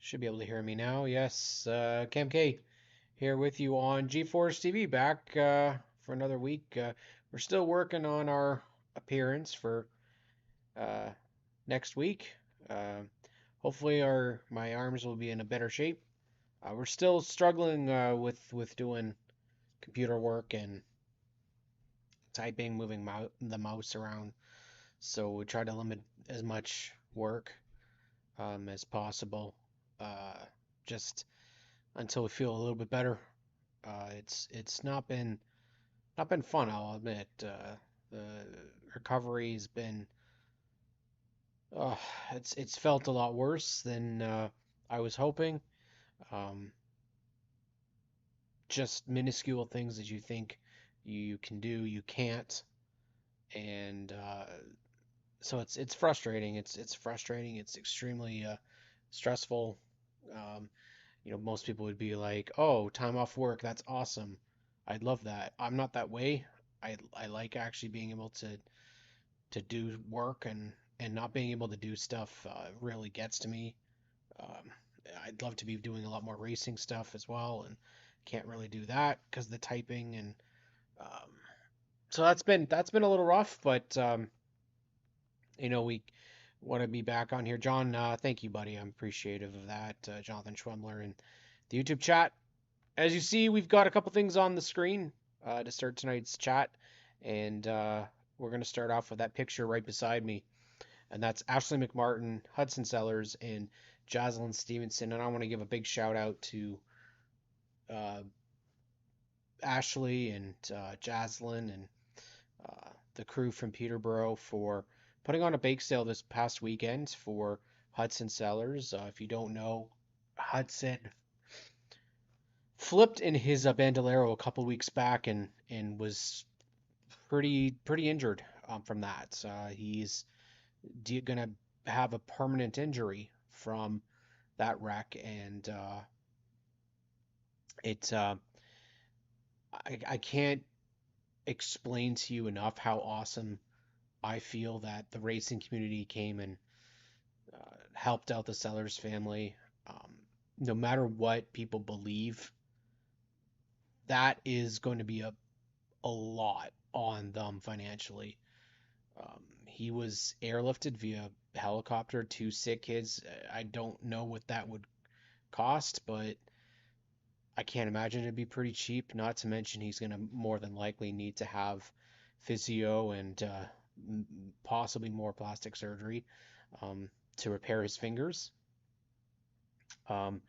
Should be able to hear me now. Yes, Cam K here with you on GeForce TV, back for another week. We're still working on our appearance for uh, next week. Uh, Hopefully, our my arms will be in a better shape. We're still struggling with doing computer work and typing, moving the mouse around. So we try to limit as much work as possible. Uh, just until we feel a little bit better. It's not been fun, I'll admit. The recovery's been uh, it's felt a lot worse than I was hoping. Um, just minuscule things that you think you can do, you can't, and so it's frustrating. It's frustrating. It's extremely stressful. Um, Most people would be like, "Oh, time off work, that's awesome. I'd love that." I'm not that way. I like actually being able to do work, and not being able to do stuff really gets to me. Um, I'd love to be doing a lot more racing stuff as well, and can't really do that because of the typing, and um, so that's been a little rough, but we want to be back on here. John, thank you, buddy. I'm appreciative of that. Jonathan Schwemmler and the YouTube chat. As you see, we've got a couple things on the screen to start tonight's chat, and we're going to start off with that picture right beside me, and that's Ashley McMartin, Hudson Sellers, and Jocelyn Stevenson. And I want to give a big shout out to uh, Ashley and Jocelyn and the crew from Peterborough for putting on a bake sale this past weekend for Hudson Sellers. If you don't know, Hudson flipped in his Bandolero a couple weeks back and was pretty injured from that. He's gonna have a permanent injury from that wreck, and it I can't explain to you enough how awesome I feel that the racing community came and helped out the Sellers family. Um, no matter what people believe, that is going to be a lot on them financially. He was airlifted via helicopter to sick kids. I don't know what that would cost, but I can't imagine it'd be pretty cheap. Not to mention he's going to more than likely need to have physio and possibly more plastic surgery to repair his fingers. Um,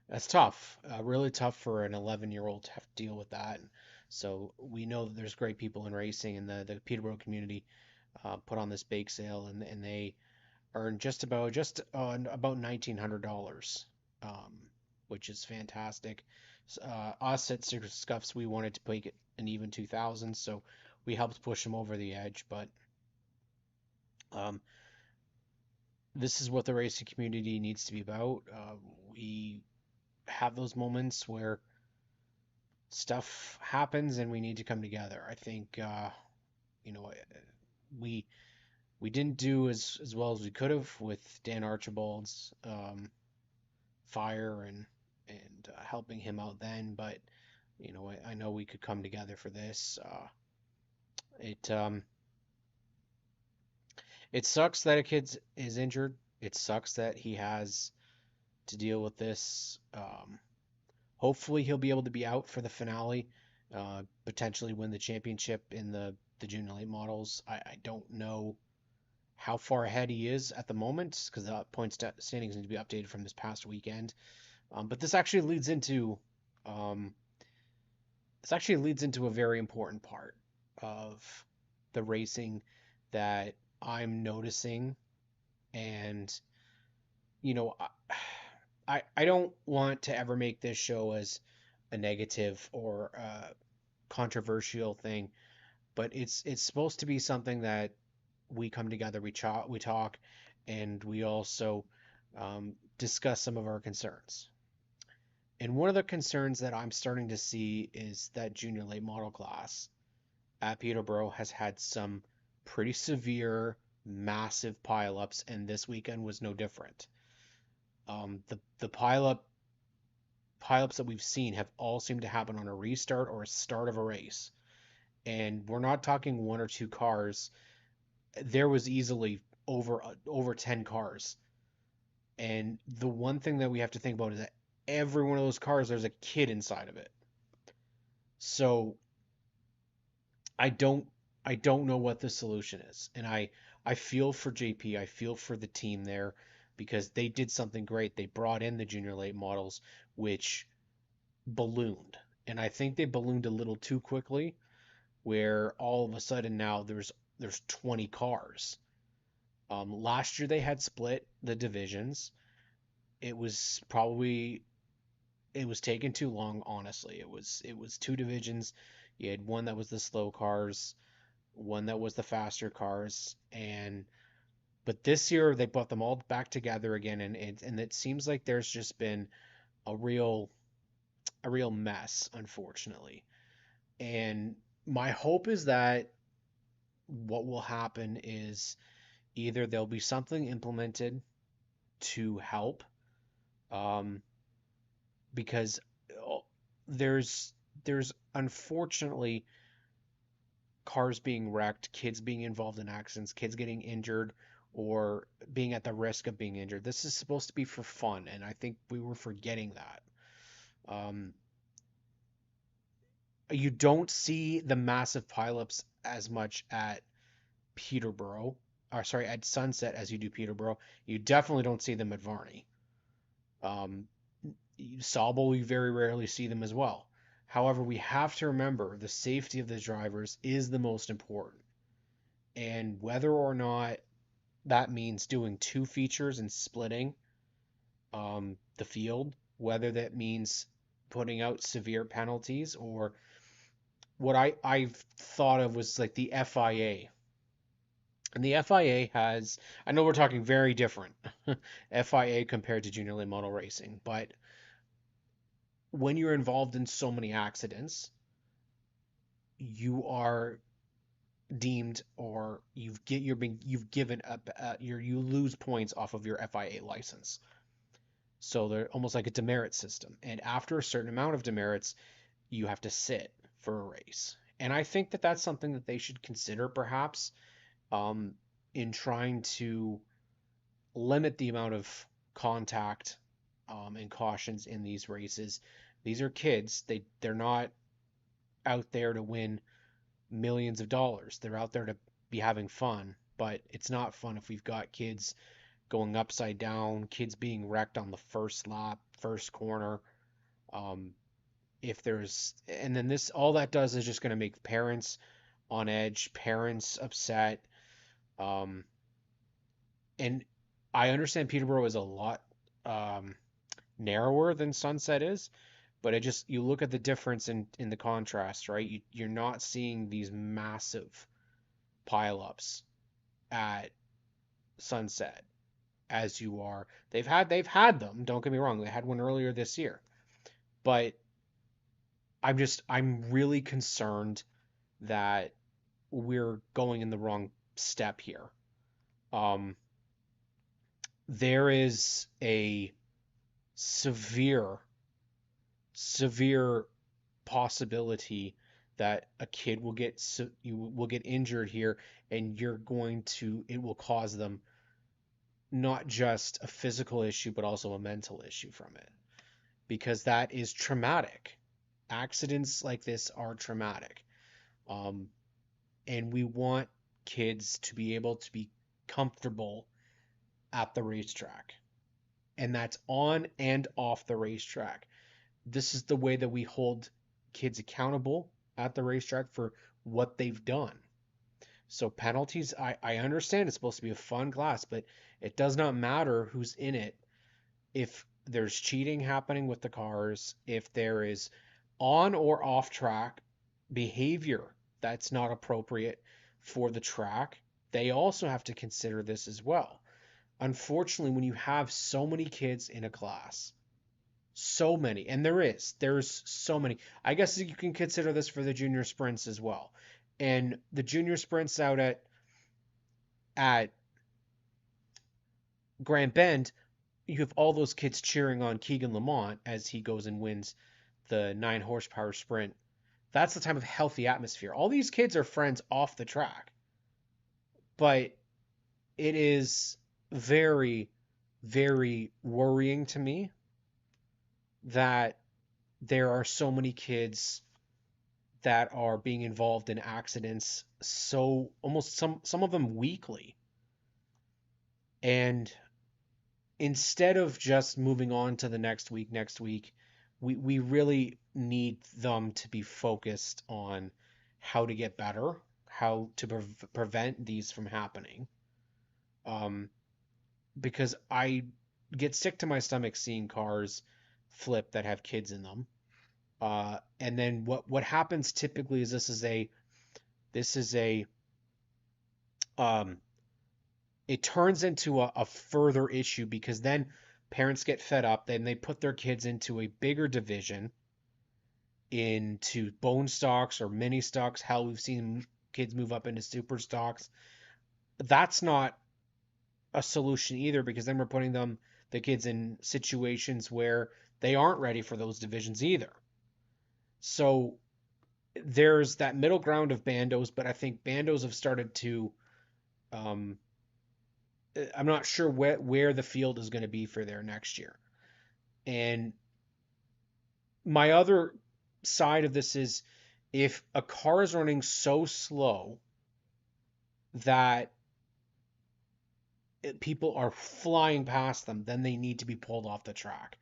that's tough, really tough for an 11-year-old to have to deal with that. So we know that there's great people in racing, and the Peterborough community put on this bake sale, and they earned about $1,900, um, which is fantastic. Us at Secret Scuffs, we wanted to make it an even 2,000, so we helped push them over the edge. But um, this is what the racing community needs to be about. We have those moments where stuff happens and we need to come together. I think you know we we didn't do as well as we could have with Dan Archibald's fire and helping him out then, but I know we could come together for this. It it sucks that a kid is injured. It sucks that he has to deal with this. Hopefully he'll be able to be out for the finale, potentially win the championship in the junior late models. I don't know how far ahead he is at the moment because the standings need to be updated from this past weekend. But um, this actually leads into a very important part of the racing that I'm noticing, and you know, I don't want to ever make this show as a negative or a controversial thing, but it's supposed to be something that we come together, we talk, and we also discuss some of our concerns. And one of the concerns that I'm starting to see is that junior late model class at Peterborough has had some pretty severe, massive pileups, and this weekend was no different. The pileups that we've seen have all seemed to happen on a restart or a start of a race. And we're not talking one or two cars. There was easily over 10 cars. And the one thing that we have to think about is that every one of those cars, there's a kid inside of it. So I don't I don't know what the solution is. And I feel for JP, I feel for the team there because they did something great. They brought in the junior late models, which ballooned. And I think they ballooned a little too quickly, where all of a sudden now there's 20 cars. Last year they had split the divisions. It was probably it was taking too long, honestly. It was two divisions. You had one that was the slow cars, one that was the faster cars, and but this year they brought them all back together again, and it seems like there's just been a real a real mess, unfortunately. And my hope is that what will happen is either there'll be something implemented to help, um, because oh, there's there's unfortunately cars being wrecked, kids being involved in accidents, kids getting injured or being at the risk of being injured. This is supposed to be for fun, and I think we were forgetting that. Um, you don't see the massive pileups as much at Peterborough, or sorry, at Sunset as you do Peterborough. You definitely don't see them at Varney. Um, Sauble, we very rarely see them as well. However, we have to remember the safety of the drivers is the most important. And whether or not that means doing two features and splitting the field, whether that means putting out severe penalties or what I've thought of was like the FIA. And the FIA has, I know we're talking very different FIA compared to junior late model racing, but when you're involved in so many accidents, you are deemed or you've given up you lose points off of your FIA license. So they're almost like a demerit system. And after a certain amount of demerits, you have to sit for a race. And I think that that's something that they should consider perhaps um, in trying to limit the amount of contact and cautions in these races. These are kids. They're not out there to win millions of dollars. They're out there to be having fun, but it's not fun if we've got kids going upside down, kids being wrecked on the first lap, first corner. Um, if there's, and then this, all that does is just going to make parents on edge, parents upset. Um, and I understand Peterborough is a lot um, narrower than Sunset is, but it just, you look at the difference in the contrast, right? You're not seeing these massive pileups at Sunset as you are. They've had them. Don't get me wrong. They had one earlier this year, but I'm really concerned that we're going in the wrong step here. Um, there is a severe, severe possibility that a kid will you will get injured here, and it will cause them not just a physical issue, but also a mental issue from it, because that is traumatic. Accidents like this are traumatic. Um, and we want kids to be able to be comfortable at the racetrack. And that's on and off the racetrack. This is the way that we hold kids accountable at the racetrack for what they've done. So penalties, I understand it's supposed to be a fun class, but it does not matter who's in it if there's cheating happening with the cars, if there is on or off track behavior that's not appropriate for the track, they also have to consider this as well. Unfortunately, when you have so many kids in a class, so many, and there's so many. I guess you can consider this for the junior sprints as well. And the junior sprints out at Grand Bend, you have all those kids cheering on Keegan Lamont as he goes and wins the 9 horsepower sprint. That's the type of healthy atmosphere. All these kids are friends off the track, but it is very, very worrying to me that there are so many kids that are being involved in accidents, so almost some of them weekly. And instead of just moving on to the next week, we really need them to be focused on how to get better, how to prevent these from happening. Um, because I get sick to my stomach seeing cars flip that have kids in them. And then what happens typically is this is a um, it turns into a further issue because then parents get fed up, then they put their kids into a bigger division, into bone stocks or mini stocks. Hell, we've seen kids move up into super stocks. That's not a solution either because then we're putting the kids in situations where they aren't ready for those divisions either. So there's that middle ground of bandos, but I think bandos have started to um, I'm not sure where the field is going to be for their next year. And my other side of this is if a car is running so slow that people are flying past them, then they need to be pulled off the track.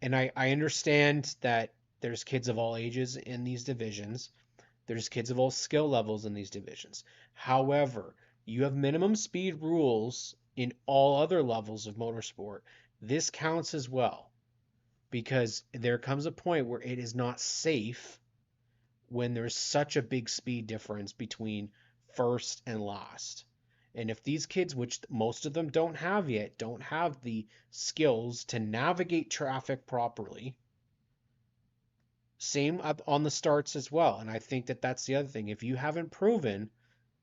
And I understand that there's kids of all ages in these divisions. There's kids of all skill levels in these divisions. However, you have minimum speed rules in all other levels of motorsport. This counts as well because there comes a point where it is not safe when there's such a big speed difference between first and last. And if these kids, which most of them don't have yet, don't have the skills to navigate traffic properly, same up on the starts as well. And I think that that's the other thing. If you haven't proven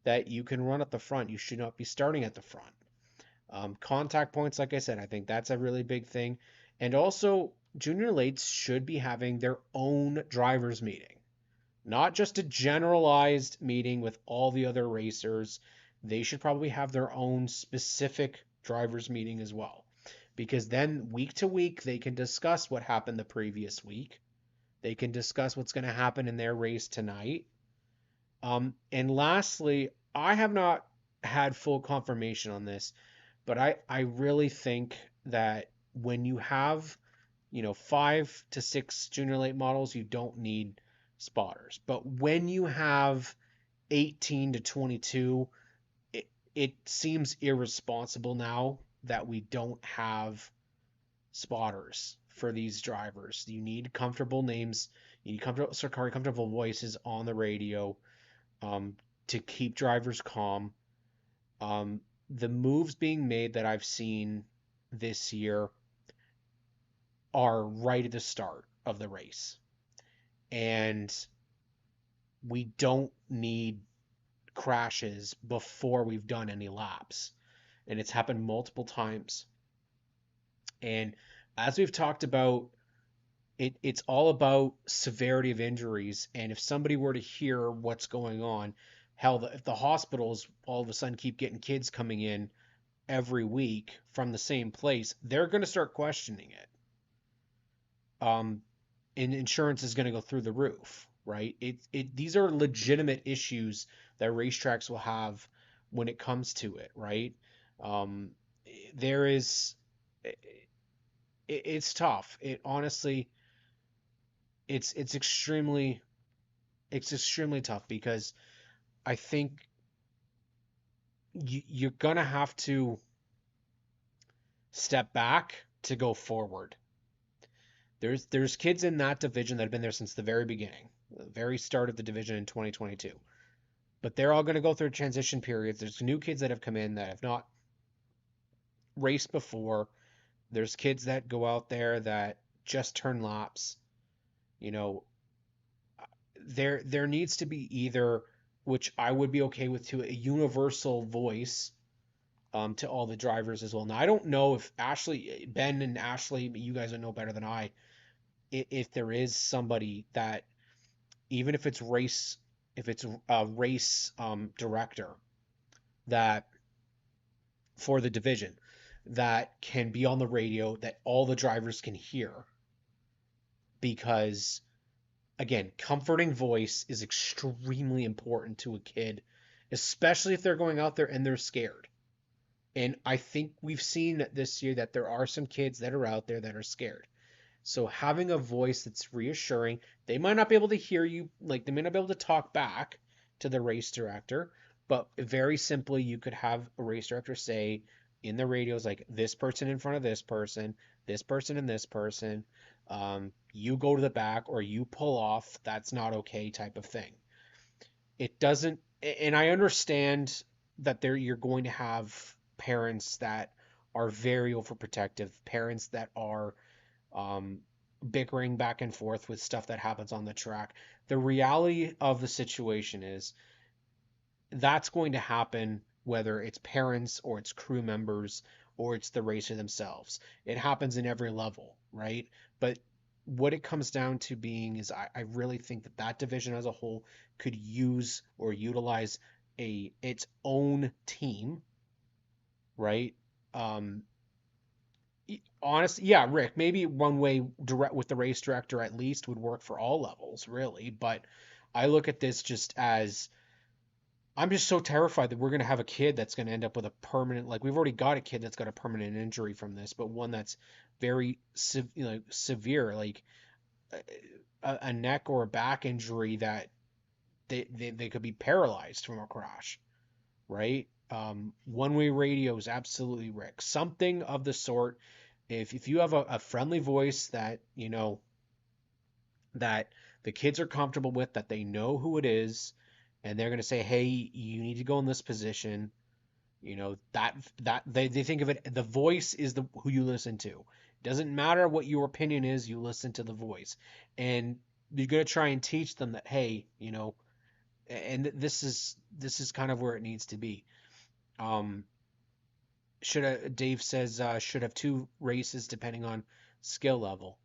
that you can run at the front, you should not be starting at the front. Contact points, like I said, I think that's a really big thing. And also, junior lates should be having their own drivers meeting, not just a generalized meeting with all the other racers. They should probably have their own specific drivers meeting as well. Because then week to week, they can discuss what happened the previous week. They can discuss what's going to happen in their race tonight. And lastly, I have not had full confirmation on this, but I really think that when you have, 5 to 6 junior late models, you don't need spotters. But when you have 18 to 22, it seems irresponsible now that we don't have spotters for these drivers. You need comfortable names, you need comfortable voices on the radio um, to keep drivers calm. The moves being made that I've seen this year are right at the start of the race. And we don't need crashes before we've done any laps. And it's happened multiple times. And as we've talked about, it's all about severity of injuries. And if somebody were to hear what's going on, hell, if the hospitals all of a sudden keep getting kids coming in every week from the same place, they're going to start questioning it. And insurance is going to go through the roof, right? These are legitimate issues that racetracks will have when it comes to it, right? Um, there is, it's tough. It honestly, it's extremely, it's extremely tough because I think you're gonna have to step back to go forward. There's kids in that division that have been there since the very beginning, the very start of the division in 2022. But they're all going to go through transition periods. There's new kids that have come in that have not raced before. There's kids that go out there that just turn laps. You know, there needs to be either, which I would be okay with too, a universal voice to all the drivers as well. Now I don't know if Ben and Ashley, you guys would know better than I, if there is somebody that, even if it's a race director that for the division, that can be on the radio that all the drivers can hear, because again, comforting voice is extremely important to a kid, especially if they're going out there and they're scared. And I think we've seen this year that there are some kids that are out there that are scared. So having a voice that's reassuring, they might not be able to hear you, like they may not be able to talk back to the race director, but very simply, you could have a race director say in the radios, like this person in front of this person, and this person, you go to the back or you pull off, that's not okay, type of thing. It doesn't, and I understand that you're going to have parents that are very overprotective, parents that are um, bickering back and forth with stuff that happens on the track. The reality of the situation is that's going to happen whether it's parents or it's crew members or it's the racer themselves. It happens in every level, right? But what it comes down to being is I really think that that division as a whole could use or utilize its own team, right? Um, Honestly, yeah, Rick, maybe one way direct with the race director at least would work for all levels, really. But I look at this just as I'm just so terrified that we're going to have a kid that's going to end up with a permanent, like we've already got a kid that's got a permanent injury from this, but one that's very severe, like a neck or a back injury that they could be paralyzed from a crash, right? One-way radios, absolutely, Rick. Something of the sort. If you have a friendly voice that that the kids are comfortable with, that they know who it is, and they're going to say, "Hey, you need to go in this position." That they think of it. The voice is the who you listen to. It doesn't matter what your opinion is. You listen to the voice, and you're going to try and teach them that, hey, and this is kind of where it needs to be. Um, Dave says should have two races depending on skill level.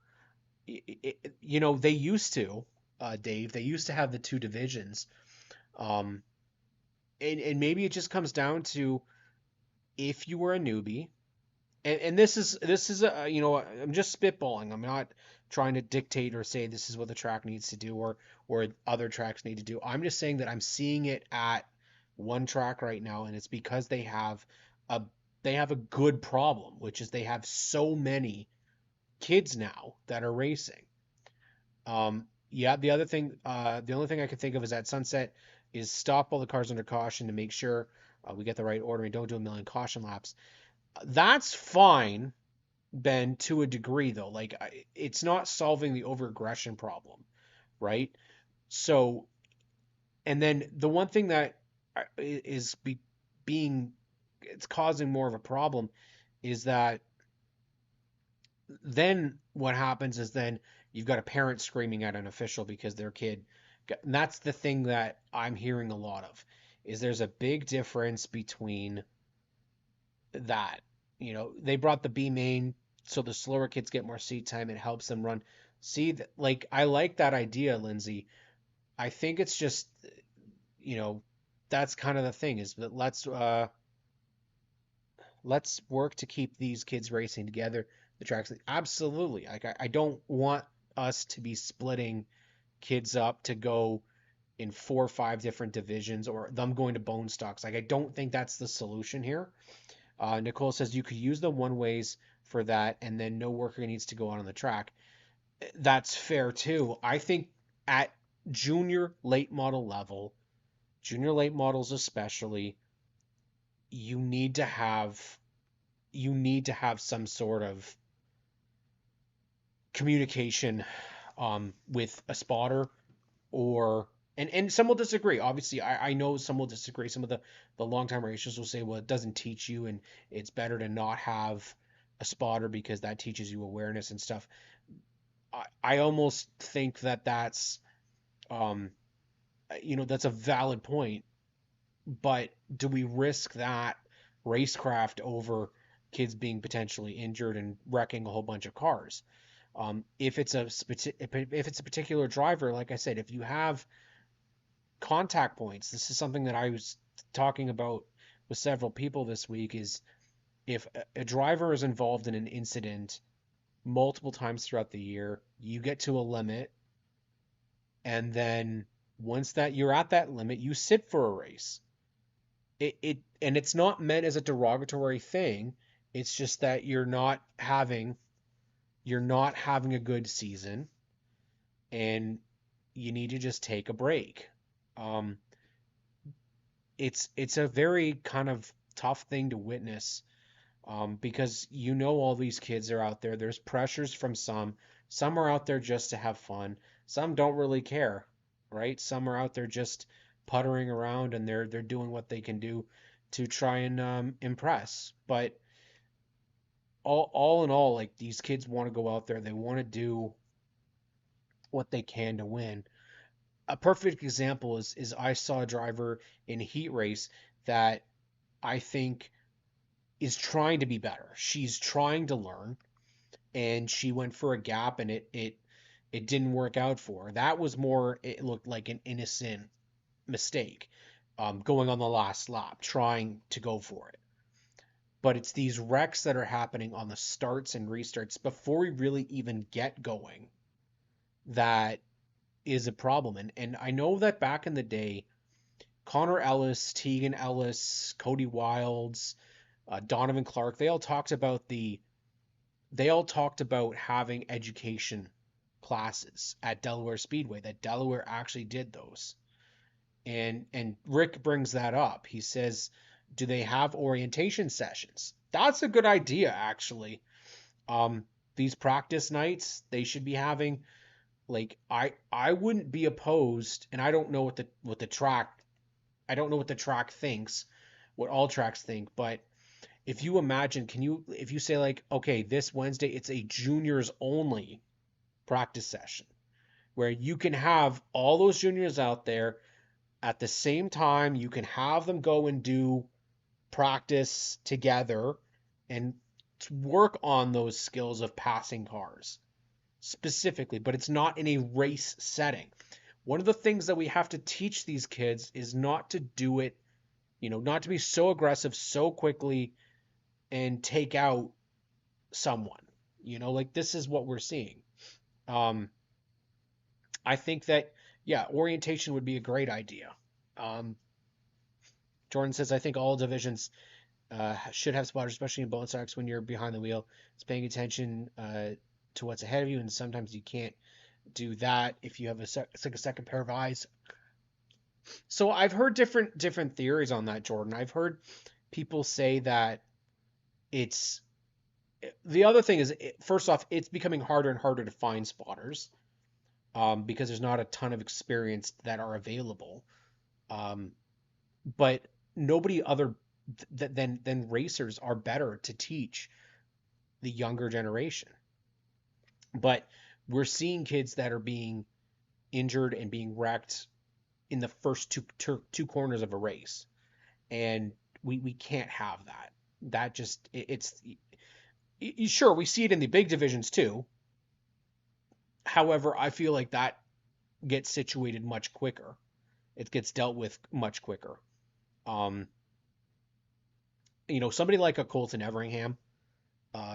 They used to, Dave. They used to have the two divisions. Um, and maybe it just comes down to if you were a newbie, and this is I'm just spitballing. I'm not trying to dictate or say this is what the track needs to do or other tracks need to do. I'm just saying that I'm seeing it at ONTrack right now, and it's because a they have a good problem, which is they have so many kids now that are racing. Yeah, the only thing I can think of is at Sunset is stop all the cars under caution to make sure we get the right order and don't do a million caution laps. That's fine, Ben, to a degree though. Like it's not solving the overaggression problem, right? So, and then the one thing that is being it's causing more of a problem is that then what happens is then you've got a parent screaming at an official because their kid and that's the thing that I'm hearing a lot of is there's a big difference between that. They brought the B main so the slower kids get more seat time. It helps them run. See, like I like that idea, Lindsay. I think it's just, you know, that's kind of the thing is that let's work to keep these kids racing together. The tracks, absolutely. Like I don't want us to be splitting kids up to go in 4 or 5 different divisions or them going to bone stocks. Like I don't think that's the solution here. Nicole says you could use the one ways for that, and then no worker needs to go out on the track. That's fair too. I think at junior late model level, junior late models especially, you need to have some sort of communication with a spotter or and some will disagree. Obviously, I know some will disagree. Some of the longtime racers will say, well, it doesn't teach you, and it's better to not have a spotter because that teaches you awareness and stuff. I almost think that um, that's a valid point, but do we risk that? racecraft over kids being potentially injured and wrecking a whole bunch of cars. If it's a particular driver, like I said, if you have contact points, this is something that I was talking about with several people this week, is if a driver is involved in an incident multiple times throughout the year, you get to a limit, and then once that you're at that limit, you sit for a race. It and it's not meant as a derogatory thing. It's just that you're not having a good season, and you need to just take a break. Um, it's a very kind of tough thing to witness, because all these kids are out there. There's pressures from some. Some are out there just to have fun. Some don't really care, right? Some are out there just puttering around, and they're doing what they can do to try and impress. But all in all, like, these kids want to go out there. They want to do what they can to win. A perfect example is I saw a driver in a heat race that I think is trying to be better. She's trying to learn, and she went for a gap, and it didn't work out for her. That was more, it looked like an innocent mistake, going on the last lap, trying to go for it. But it's these wrecks that are happening on the starts and restarts before we really even get going that is a problem. And I know that back in the day, Connor Ellis, Tegan Ellis, Cody Wilds, Donovan Clark, they all talked about having education classes at Delaware Speedway, that Delaware actually did those. And Rick brings that up. He says, do they have orientation sessions? That's a good idea, actually. Um, these practice nights, they should be having, like, I wouldn't be opposed, and I don't know what the track I don't know what the track thinks, what all tracks think, but if you imagine, if you say, like, okay, this Wednesday it's a juniors only practice session where you can have all those juniors out there at the same time, you can have them go and do practice together and work on those skills of passing cars specifically, but it's not in a race setting. One of the things that we have to teach these kids is not to do it, not to be so aggressive so quickly and take out someone. Like, this is what we're seeing. Um, I think that, yeah, orientation would be a great idea. Um, Jordan says, I think all divisions should have spotters, especially in bone stocks when you're behind the wheel. It's paying attention to what's ahead of you, and sometimes you can't do that if you have it's like a second pair of eyes. So I've heard different theories on that, Jordan. I've heard people say that it's the other thing is, first off, it's becoming harder and harder to find spotters, because there's not a ton of experience that are available. Um, but nobody other than racers are better to teach the younger generation. But we're seeing kids that are being injured and being wrecked in the first two corners of a race, and we can't have that. That just it's sure, we see it in the big divisions too. However, I feel like that gets situated much quicker. It gets dealt with much quicker. Um, somebody like a Colton Everingham,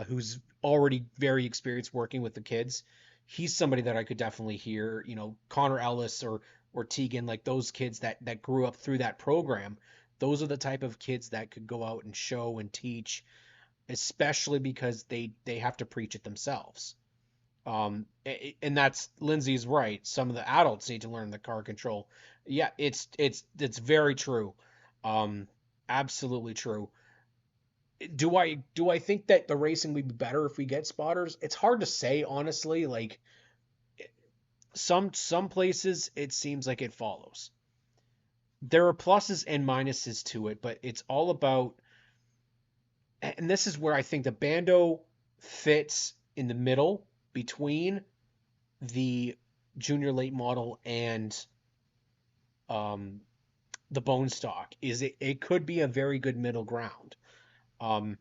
who's already very experienced working with the kids. He's somebody that I could definitely hear. Connor Ellis or Tegan, like those kids that grew up through that program. Those are the type of kids that could go out and show and teach, especially because they have to preach it themselves. And that's, Lindsay's right. Some of the adults need to learn the car control. Yeah, it's very true. Um, Absolutely true. Do I think that the racing would be better if we get spotters? It's hard to say, honestly. Like, some places it seems like it follows. There are pluses and minuses to it, but it's all about, and this is where I think the Bando fits in the middle between the junior late model and um, the bone stock. It could be a very good middle ground. um,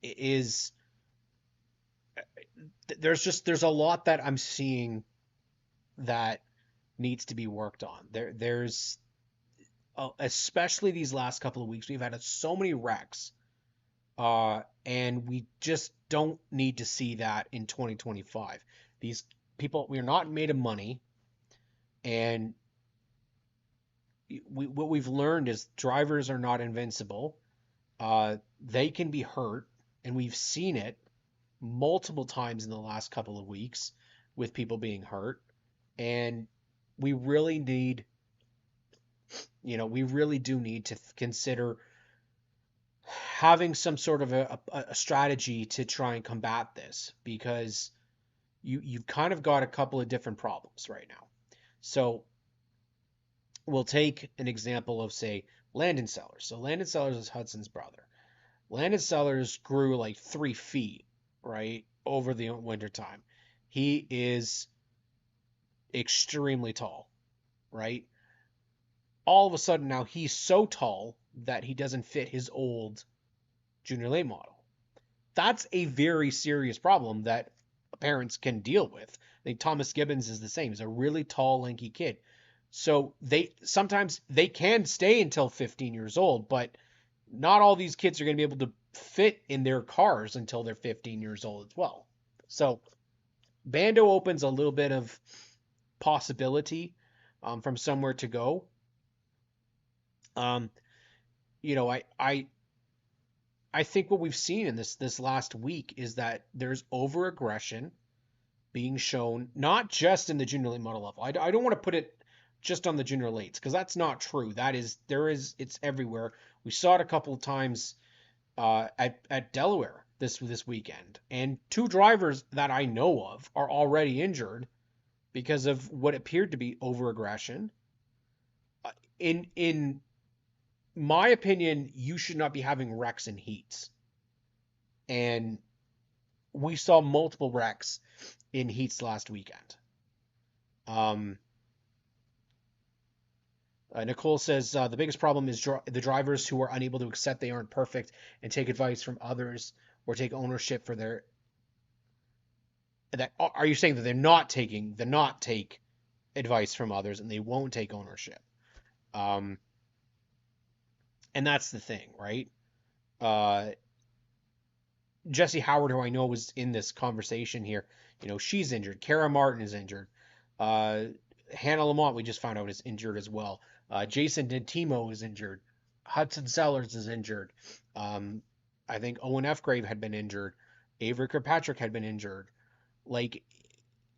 is there's a lot that I'm seeing that needs to be worked on. There's especially these last couple of weeks, we've had so many wrecks, and we just don't need to see that in 2025. These people, we're not made of money, and what we've learned is drivers are not invincible. They can be hurt, and we've seen it multiple times in the last couple of weeks with people being hurt. And we really need, we really do need to consider having some sort of a strategy to try and combat this, because you've kind of got a couple of different problems right now. So we'll take an example of, say, Landon Sellers. So Landon Sellers is Hudson's brother. Landon Sellers grew like 3 feet, right, over the winter time. He is extremely tall, right? All of a sudden now he's so tall that he doesn't fit his old junior late model. That's a very serious problem that parents can deal with. I think Thomas Gibbons is the same. He's a really tall, lanky kid. So they sometimes they can stay until 15 years old, but not all these kids are going to be able to fit in their cars until they're 15 years old as well. So Bando opens a little bit of possibility, from somewhere to go. Um, I think what we've seen in this last week is that there's over aggression being shown, not just in the junior late model level. I don't want to put it just on the junior lates, because that's not true. It's everywhere. We saw it a couple of times at Delaware this weekend, and two drivers that I know of are already injured because of what appeared to be over aggression. In my opinion, you should not be having wrecks in heats, and we saw multiple wrecks in heats last weekend. Um, Nicole says the biggest problem is the drivers who are unable to accept they aren't perfect and take advice from others or take ownership for their. That are you saying that they're not take advice from others and they won't take ownership? Um, and that's the thing, right? Uh, Jesse Howard, who I know was in this conversation here, she's injured. Kara Martin is injured. Uh, Hannah Lamont, we just found out, is injured as well. Jason Dentimo is injured. Hudson Sellers is injured. Um, I think Owen F. Grave had been injured. Avery Kirkpatrick had been injured. Like,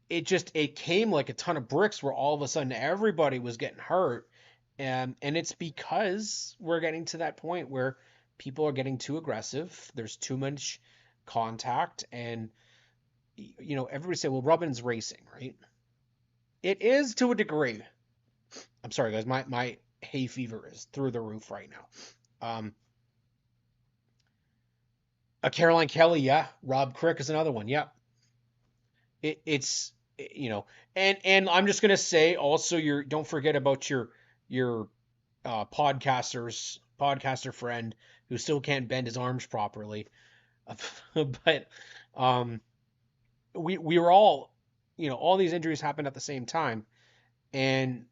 it came like a ton of bricks where all of a sudden everybody was getting hurt. And it's because we're getting to that point where people are getting too aggressive. There's too much contact, and everybody say, well, Robin's racing, right? It is to a degree. I'm sorry, guys. My hay fever is through the roof right now. Caroline Kelly, yeah. Rob Crick is another one. Yeah. It's and I'm just gonna say also, don't forget about your podcaster friend who still can't bend his arms properly. But um, we were all these injuries happened at the same time, and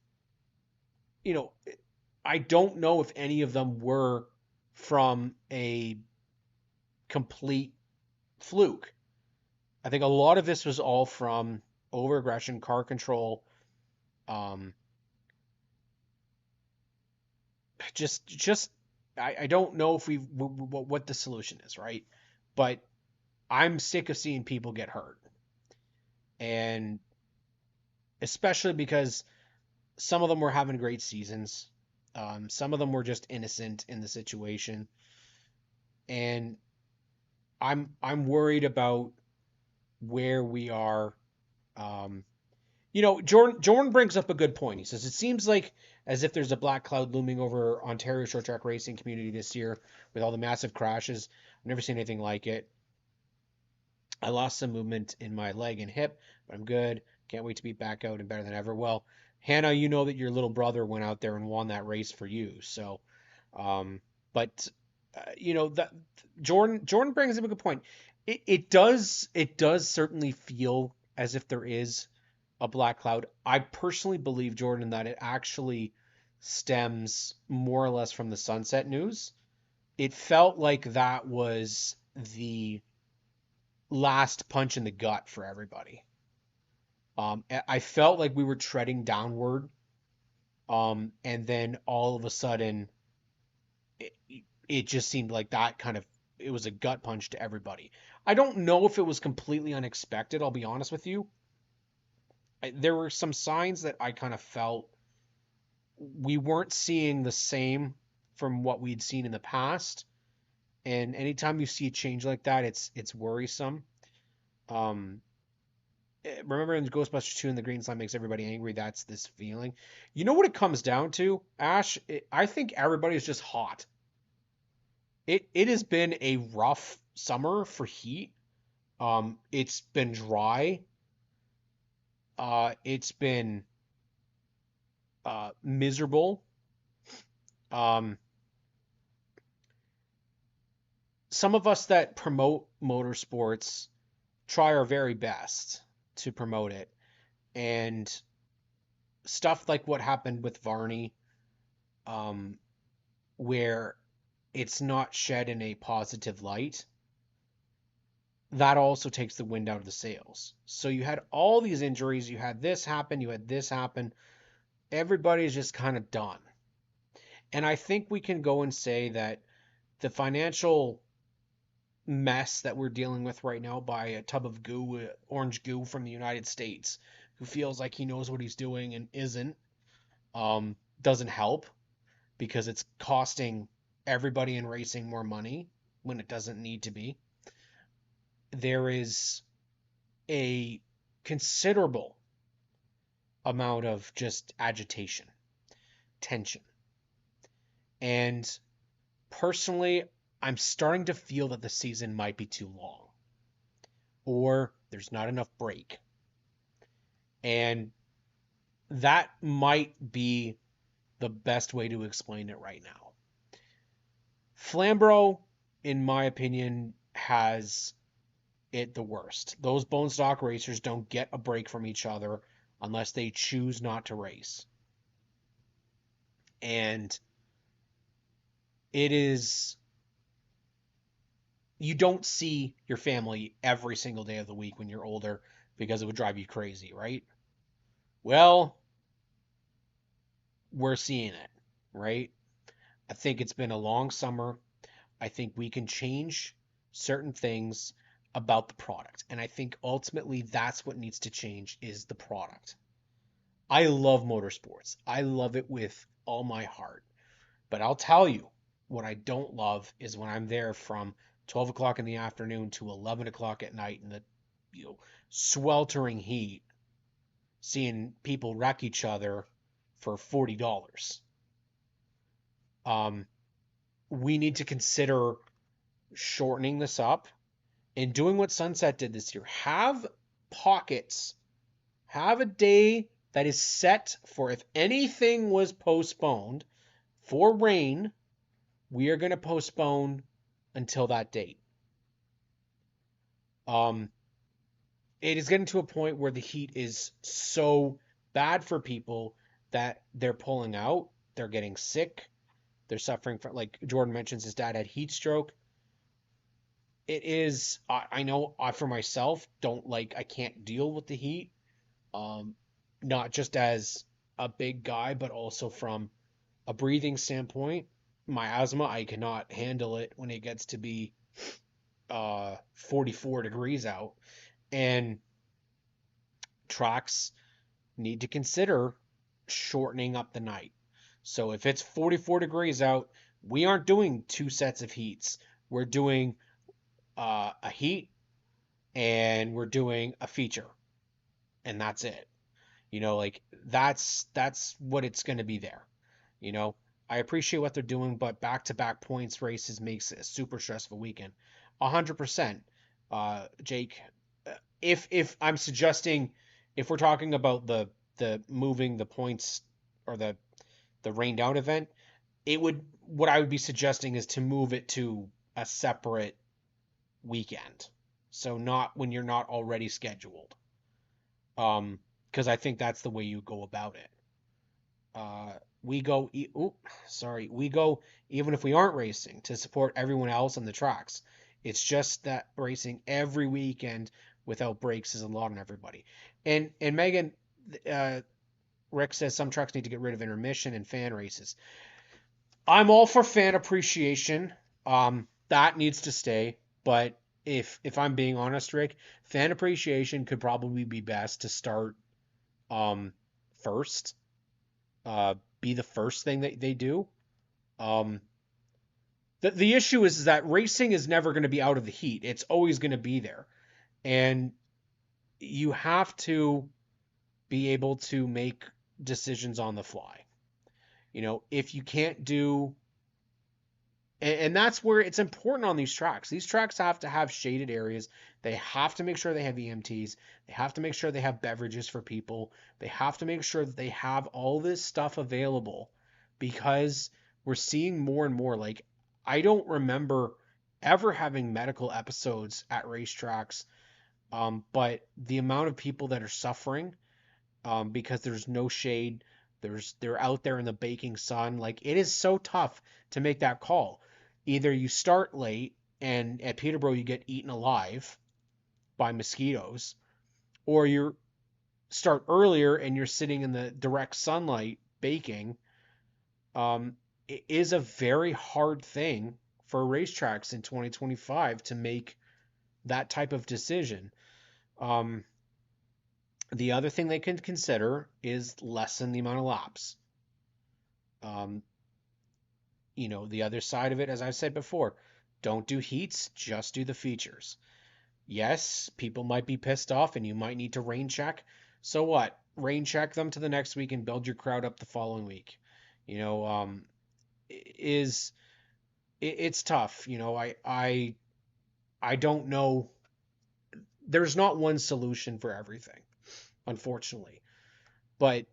you know I don't know if any of them were from a complete fluke. I think a lot of this was all from overaggression, car control, um, just I don't know if what the solution is, right? But I'm sick of seeing people get hurt, and especially because some of them were having great seasons, some of them were just innocent in the situation, and I'm worried about where we are. Um, Jordan brings up a good point. He says it seems like as if there's a black cloud looming over Ontario short track racing community this year with all the massive crashes. I've never seen anything like it. I lost some movement in my leg and hip, but I'm good. Can't wait to be back out and better than ever. Well, Hannah, you know that your little brother went out there and won that race for you. So, um, but that Jordan brings up a good point. It does certainly feel as if there is a black cloud. I personally believe, Jordan, that it actually stems more or less from the Sunset news. It felt like that was the last punch in the gut for everybody. I felt like we were treading downward, and then all of a sudden, it, it just seemed like that kind of it was a gut punch to everybody. I don't know if it was completely unexpected. I'll be honest with you. There were some signs that I kind of felt we weren't seeing the same from what we'd seen in the past. And anytime you see a change like that, it's worrisome. Um, Remember in Ghostbusters 2 and the green slime makes everybody angry. That's this feeling. You know what it comes down to, Ash? I think everybody is just hot. It has been a rough summer for heat. It's been dry. It's been miserable. Um, some of us that promote motorsports try our very best to promote it, and stuff like what happened with Varney, um, where it's not shed in a positive light, that also takes the wind out of the sails. So you had all these injuries, you had this happen, you had this happen. Everybody's just kind of done. And I think we can go and say that the financial mess that we're dealing with right now by a tub of goo, orange goo from the United States, who feels like he knows what he's doing and isn't, doesn't help because it's costing everybody in racing more money when it doesn't need to be. There is a considerable amount of just agitation, tension. And personally, I'm starting to feel that the season might be too long or there's not enough break. And that might be the best way to explain it right now. Flambro, in my opinion, has it the worst. Those bone stock racers don't get a break from each other unless they choose not to race. And it is, you don't see your family every single day of the week when you're older because it would drive you crazy, right? Well, we're seeing it, right? I think it's been a long summer. I think we can change certain things about the product. And I think ultimately that's what needs to change is the product. I love motorsports. I love it with all my heart. But I'll tell you, what I don't love is when I'm there from 12 o'clock in the afternoon to 11 o'clock at night in the sweltering heat, seeing people wreck each other for $40. Um, we need to consider shortening this up and doing what Sunset did this year. Have pockets. Have a day that is set for if anything was postponed for rain, we are going to postpone until that date. It is getting to a point where the heat is so bad for people that they're pulling out, they're getting sick, they're suffering from, like Jordan mentions, his dad had heat stroke. It is, I know I for myself don't like, I can't deal with the heat, um, not just as a big guy, but also from a breathing standpoint. My asthma, I cannot handle it when it gets to be 44 degrees out. And tracks need to consider shortening up the night. So if it's 44 degrees out, we aren't doing two sets of heats. We're doing a heat and we're doing a feature, and that's it. Like that's what it's going to be there. You know, I appreciate what they're doing, but back-to-back points races makes it a super stressful weekend. 100%. Jake, if I'm suggesting, if we're talking about the moving the points or the rain down event, it would what I would be suggesting is to move it to a separate weekend. So not when you're not already scheduled. Because I think that's the way you go about it. Uh, we go, we go even if we aren't racing to support everyone else on the tracks. It's just that racing every weekend without breaks is a lot on everybody. And Megan, uh, Rick says some trucks need to get rid of intermission and fan races. I'm all for fan appreciation. That needs to stay. But if I'm being honest, Rick, fan appreciation could probably be best to start um first. Be the first thing that they do. Um, the issue is that racing is never going to be out of the heat. It's always going to be there, and you have to be able to make decisions on the fly. If you can't do and that's where it's important on these tracks. These tracks have to have shaded areas. They have to make sure they have EMTs. They have to make sure they have beverages for people. They have to make sure that they have all this stuff available because we're seeing more and more. Like, I don't remember ever having medical episodes at racetracks, but the amount of people that are suffering because there's no shade. They're out there in the baking sun. Like it is so tough to make that call. Either you start late and at Peterborough you get eaten alive by mosquitoes, or you start earlier and you're sitting in the direct sunlight baking. It is a very hard thing for racetracks in 2025 to make that type of decision. Um, the other thing they can consider is lessen the amount of laps. Um, the other side of it, as I said before, don't do heats, just do the features. Yes, people might be pissed off and you might need to rain check. So what? Rain check them to the next week and build your crowd up the following week. You know, is it's tough. I don't know. There's not one solution for everything, unfortunately. But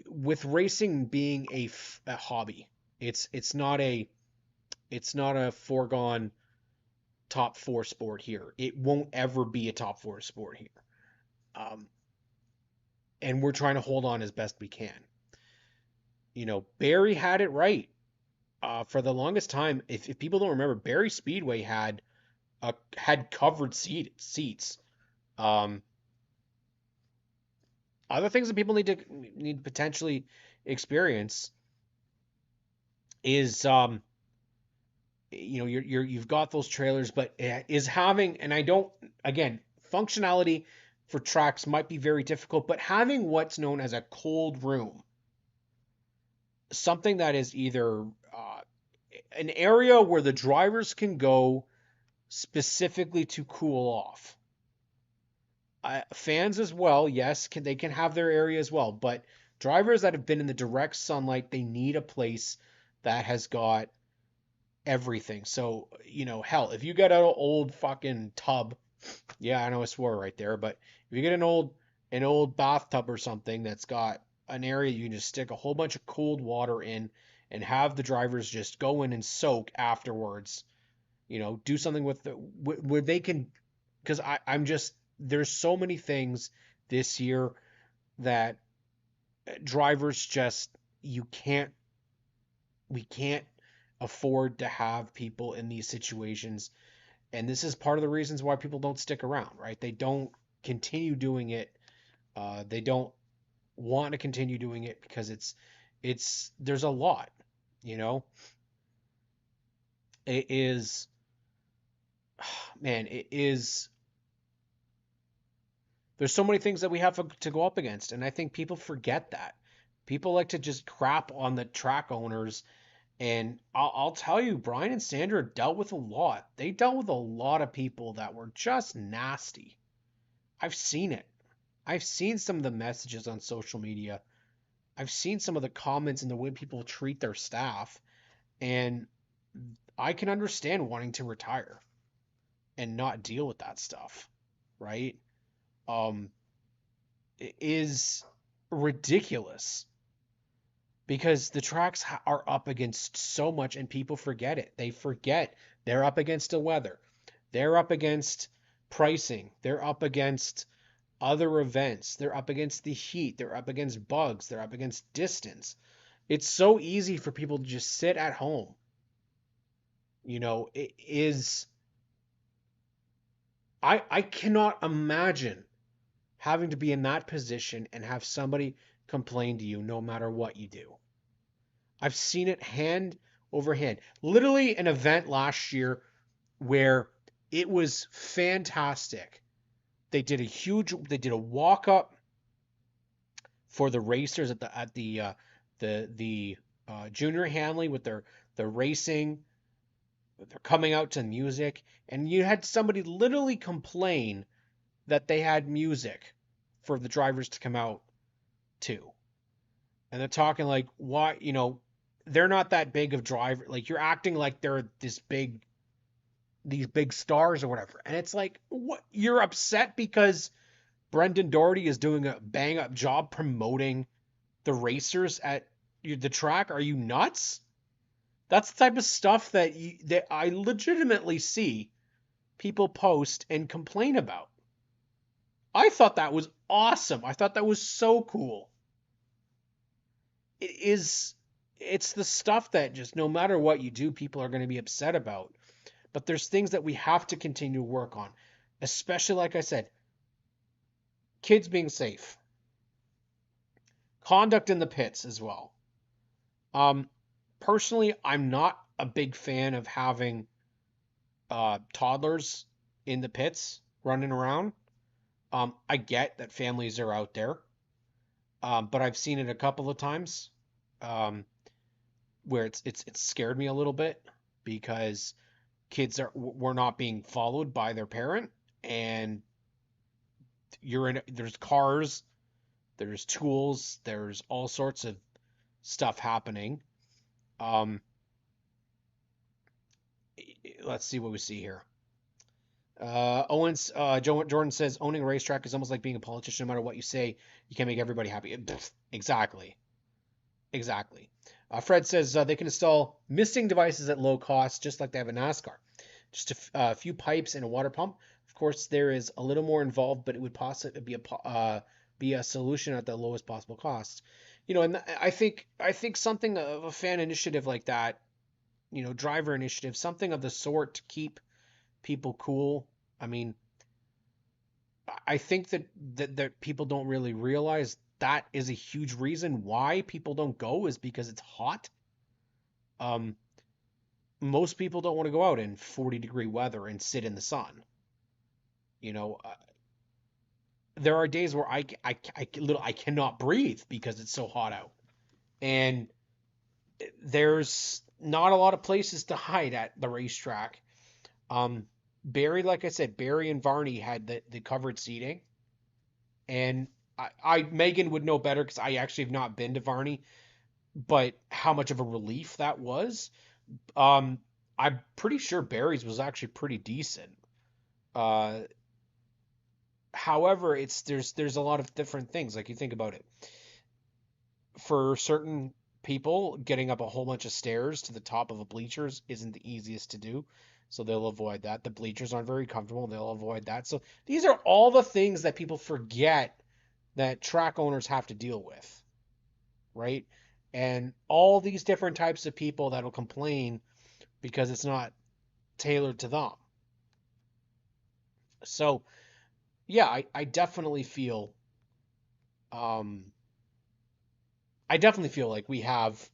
with racing being a hobby, it's not a foregone top four sport here. It won't ever be a top four sport here. Um, and we're trying to hold on as best we can. Barry had it right. For the longest time, if people don't remember, Barry Speedway had covered seats. Um, Other things that people need potentially experience is you've got those trailers, but is having, and I don't, again, functionality for tracks might be very difficult, but having what's known as a cold room, something that is either an area where the drivers can go specifically to cool off. Fans as well, yes, they can have their area as well, but drivers that have been in the direct sunlight, they need a place that has got everything. So, hell, if you get an old fucking tub, yeah, I know I swore right there, but if you get an old bathtub or something that's got an area you can just stick a whole bunch of cold water in and have the drivers just go in and soak afterwards, do something with where they can, because I'm just, there's so many things this year that drivers just, we can't afford to have people in these situations. And this is part of the reasons why people don't stick around, right? They don't continue doing it. They don't want to continue doing it because there's a lot, you know. It is, man, it is. There's so many things that we have to go up against, and I think people forget that. People like to just crap on the track owners, and I'll tell you, Brian and Sandra dealt with a lot. They dealt with a lot of people that were just nasty. I've seen it. I've seen some of the messages on social media. I've seen some of the comments and the way people treat their staff, and I can understand wanting to retire and not deal with that stuff, right? It is ridiculous. because the tracks are up against so much and people forget it. They forget they're up against the weather. They're up against pricing. They're up against other events. They're up against the heat. They're up against bugs. They're up against distance. It's so easy for people to just sit at home. It is. I cannot imagine having to be in that position and have somebody complain to you no matter what you do. I've seen it hand over hand. Literally an event last year where it was fantastic. They did a walk up for the racers at the junior Hanley with their racing. They're coming out to music, and you had somebody literally complain that they had music for the drivers to come out to. And they're talking like, why, they're not that big of driver. Like you're acting like they're these big stars or whatever. And it's like, what? You're upset because Brendan Doherty is doing a bang up job promoting the racers at the track? Are you nuts? That's the type of stuff that I legitimately see people post and complain about. I thought that was awesome. I thought that was so cool. It is it's the stuff that just no matter what you do, people are going to be upset about. But there's things that we have to continue to work on, especially like I said, kids being safe, conduct in the pits as well. Um, Personally, I'm not a big fan of having toddlers in the pits running around. I get that families are out there, but I've seen it a couple of times um, where it's scared me a little bit because kids were not being followed by their parent, and there's cars, there's tools, there's all sorts of stuff happening. Um, let's see what we see here. Jordan says owning a racetrack is almost like being a politician. No matter what you say, you can make everybody happy. Exactly, exactly. Fred says they can install misting devices at low cost, just like they have in NASCAR. Just a few pipes and a water pump. Of course, there is a little more involved, but it would possibly be a solution at the lowest possible cost. And I think something of a fan initiative like that, driver initiative, something of the sort to keep people cool. I mean, I think that people don't really realize that is a huge reason why people don't go is because it's hot. Um, Most people don't want to go out in 40-degree weather and sit in the sun. You know, uh, there are days where I cannot breathe because it's so hot out. And there's not a lot of places to hide at the racetrack. Um, Barry, like I said, Barry and Varney had the covered seating, and Megan would know better because I actually have not been to Varney, but how much of a relief that was. Um, I'm pretty sure Barry's was actually pretty decent. Uh, However, there's a lot of different things. Like you think about it, for certain people, getting up a whole bunch of stairs to the top of a bleachers isn't the easiest to do. So they'll avoid that. The bleachers aren't very comfortable. They'll avoid that. So these are all the things that people forget that track owners have to deal with, right? And all these different types of people that'll complain because it's not tailored to them. So yeah, um, I definitely feel like we have,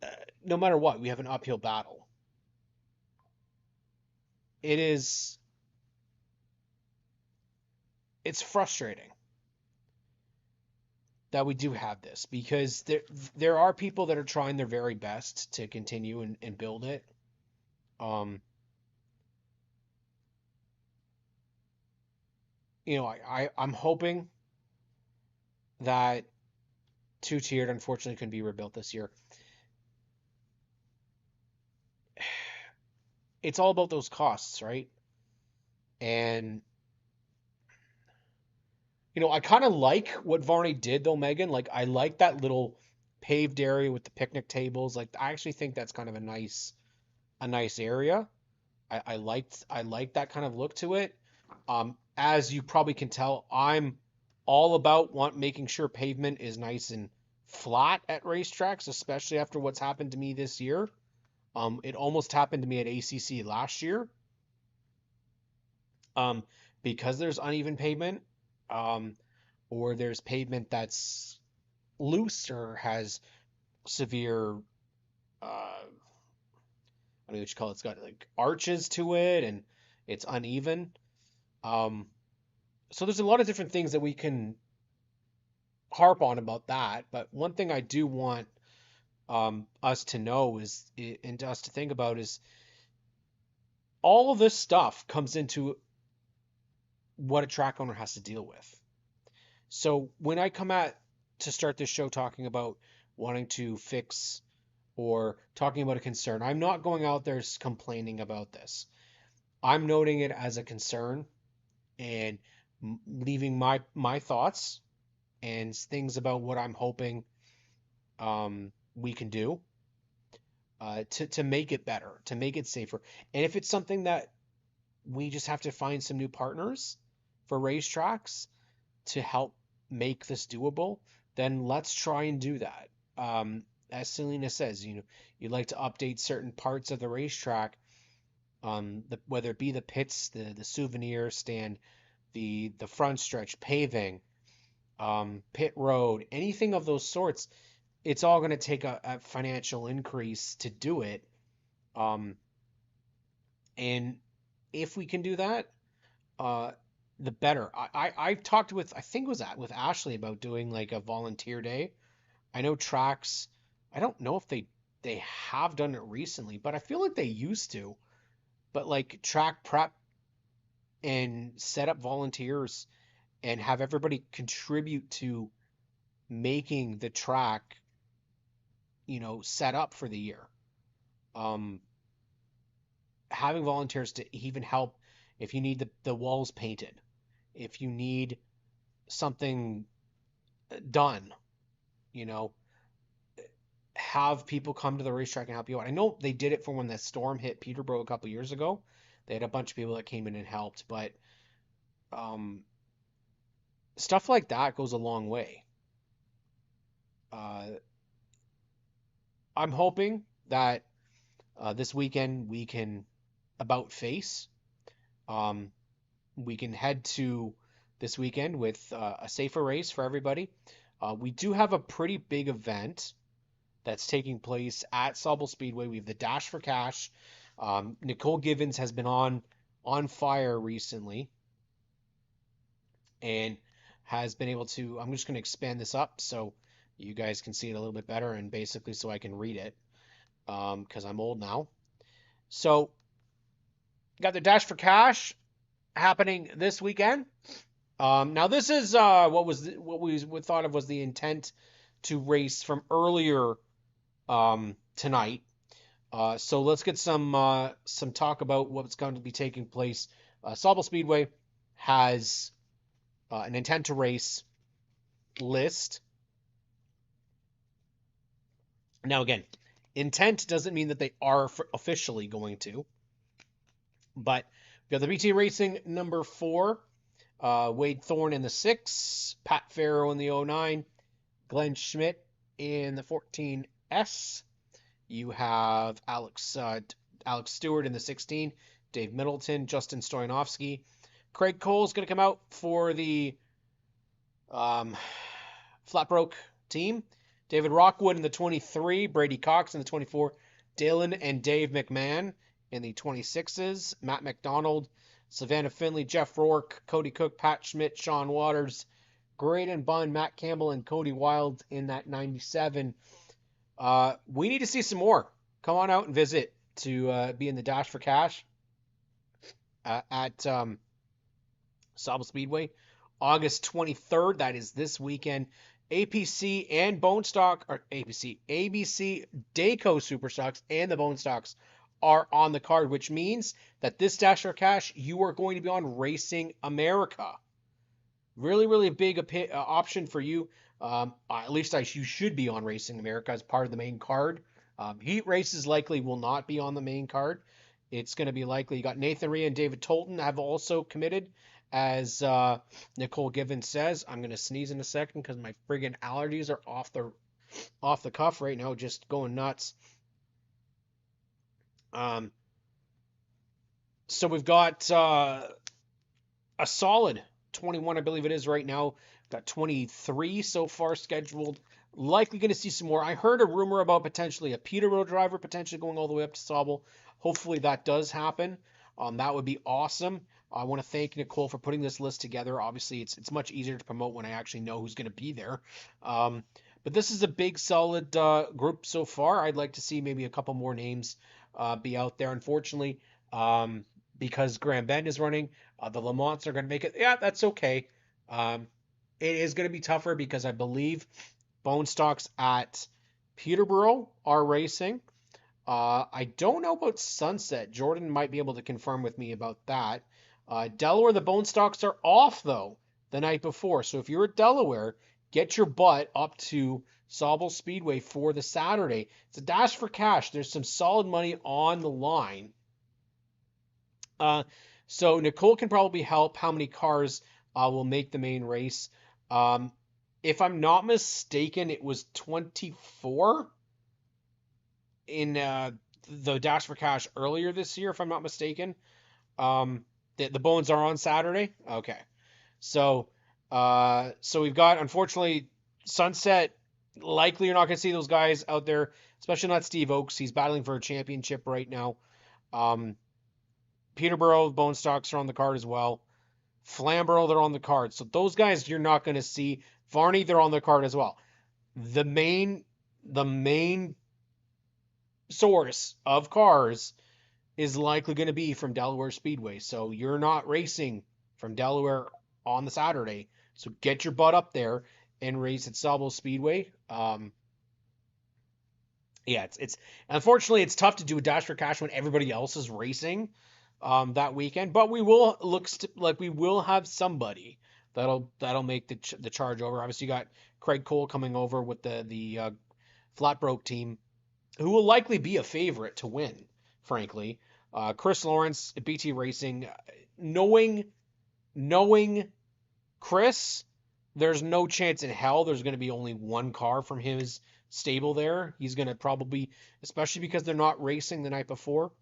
uh, no matter what, we have an uphill battle. It is, it's frustrating that we do have this because there are people that are trying their very best to continue and build it. Um, I'm hoping that two tiered unfortunately couldn't be rebuilt this year. It's all about those costs, right? And I kind of like what Varney did though, Megan. Like I like that little paved area with the picnic tables. Like I actually think that's kind of a nice area. I liked that kind of look to it. As you probably can tell, I'm all about making sure pavement is nice and flat at racetracks, especially after what's happened to me this year. It almost happened to me at ACC last year. Um, because there's uneven pavement, um, or there's pavement that's loose or has severe, I don't know what you call it. It's got like arches to it and it's uneven. Um, so there's a lot of different things that we can harp on about that. But one thing I do want us to know is, and us to think about is all of this stuff comes into what a track owner has to deal with. So when I come at to start this show talking about wanting to fix or talking about a concern, I'm not going out there complaining about this. I'm noting it as a concern and leaving my thoughts and things about what I'm hoping we can do to make it better, to make it safer. And if it's something that we just have to find some new partners for racetracks to help make this doable, then let's try and do that. As Selena says, you'd like to update certain parts of the racetrack, whether it be the pits, the souvenir stand, the front stretch paving, pit road, anything of those sorts. It's all going to take a financial increase to do it. Um, and if we can do that, uh, the better. I've talked with, I think it was with Ashley about doing like a volunteer day. I know tracks, I don't know if they have done it recently, but I feel like they used to. But like track prep and set up volunteers and have everybody contribute to making the track, set up for the year. Um, Having volunteers to even help if you need the walls painted, if you need something done, you know, have people come to the racetrack and help you out. I know they did it for when that storm hit Peterborough a couple years ago. They had a bunch of people that came in and helped, but um, stuff like that goes a long way. Uh, I'm hoping that this weekend we can about face. Um, we can head to this weekend with a safer race for everybody. We do have a pretty big event that's taking place at Sauble Speedway. We have the Dash for Cash. Nicole Givens has been on fire recently and has been able to. I'm just going to expand this up so you guys can see it a little bit better and basically so I can read it because I'm old now. So, got the Dash for Cash happening this weekend. Now this is what we thought of was the intent to race from earlier tonight. So let's get some talk about what's going to be taking place. Sauble Speedway has an intent to race list. Now again, intent doesn't mean that they are officially going to, but we have the BT Racing number 4, Wade Thorne in the 6, Pat Farrow in the 09, Glenn Schmidt in the 14S. You have Alex Stewart in the 16, Dave Middleton, Justin Stoyanovsky. Craig Cole's going to come out for the Flatbroke team. David Rockwood in the 23, Brady Cox in the 24, Dylan and Dave McMahon in the 26s, Matt McDonald, Savannah Finley, Jeff Rourke, Cody Cook, Pat Schmidt, Sean Waters, Graydon Bunn, Matt Campbell, and Cody Wild in that 97. We need to see some more. Come on out and visit to be in the Dash for Cash at Sauble Speedway. August 23rd, that is this weekend. APC and Bone Stock, or ABC Dayco Superstocks and the Bone Stocks are on the card, which means that this Dash for Cash, you are going to be on Racing America. Really, really big option for you. At least you should be on Racing America as part of the main card. Heat races likely will not be on the main card. It's going to be likely. You got Nathan Rhea and David Tolton have also committed, as Nicole Givens says. I'm going to sneeze in a second because my friggin' allergies are off the cuff right now, just going nuts. Um, so we've got a solid 21, I believe it is right now. Got 23 so far scheduled. Likely going to see some more. I heard a rumor about potentially a Peterborough driver potentially going all the way up to Sauble. Hopefully that does happen. That would be awesome. I want to thank Nicole for putting this list together. Obviously, it's much easier to promote when I actually know who's going to be there. Um, but this is a big, solid group so far. I'd like to see maybe a couple more names be out there. Unfortunately, um, because Grand Bend is running, the Lamonts are going to make it. Yeah, that's okay. Um, it is going to be tougher because I believe bone stocks at Peterborough are racing. I don't know about Sunset. Jordan might be able to confirm with me about that. Delaware, the bone stocks are off though the night before. So if you're at Delaware, get your butt up to Sauble Speedway for the Saturday. It's a dash for cash. There's some solid money on the line. Uh, so Nicole can probably help how many cars will make the main race. Um, if I'm not mistaken, it was 24 in the Dash for Cash earlier this year, if I'm not mistaken. The Bones are on Saturday. Okay, so so we've got unfortunately Sunset. Likely you're not going to see those guys out there, especially not Steve Oakes. He's battling for a championship right now. Um, Peterborough, Bone Stocks are on the card as well. Flamborough, they're on the card. So those guys you're not going to see. Varney, they're on the card as well. The main source of cars is likely going to be from Delaware Speedway. So you're not racing from Delaware on the Saturday. So get your butt up there and race at Sauble Speedway. Yeah, it's unfortunately it's tough to do a dash for cash when everybody else is racing that weekend. But we will like we will have somebody that'll make the charge over. Obviously, you got Craig Cole coming over with the Flatbroke team, who will likely be a favorite to win. Frankly, Chris Lawrence at BT Racing, knowing Chris, there's no chance in hell there's going to be only one car from his stable there. He's going to probably, especially because they're not racing the night before.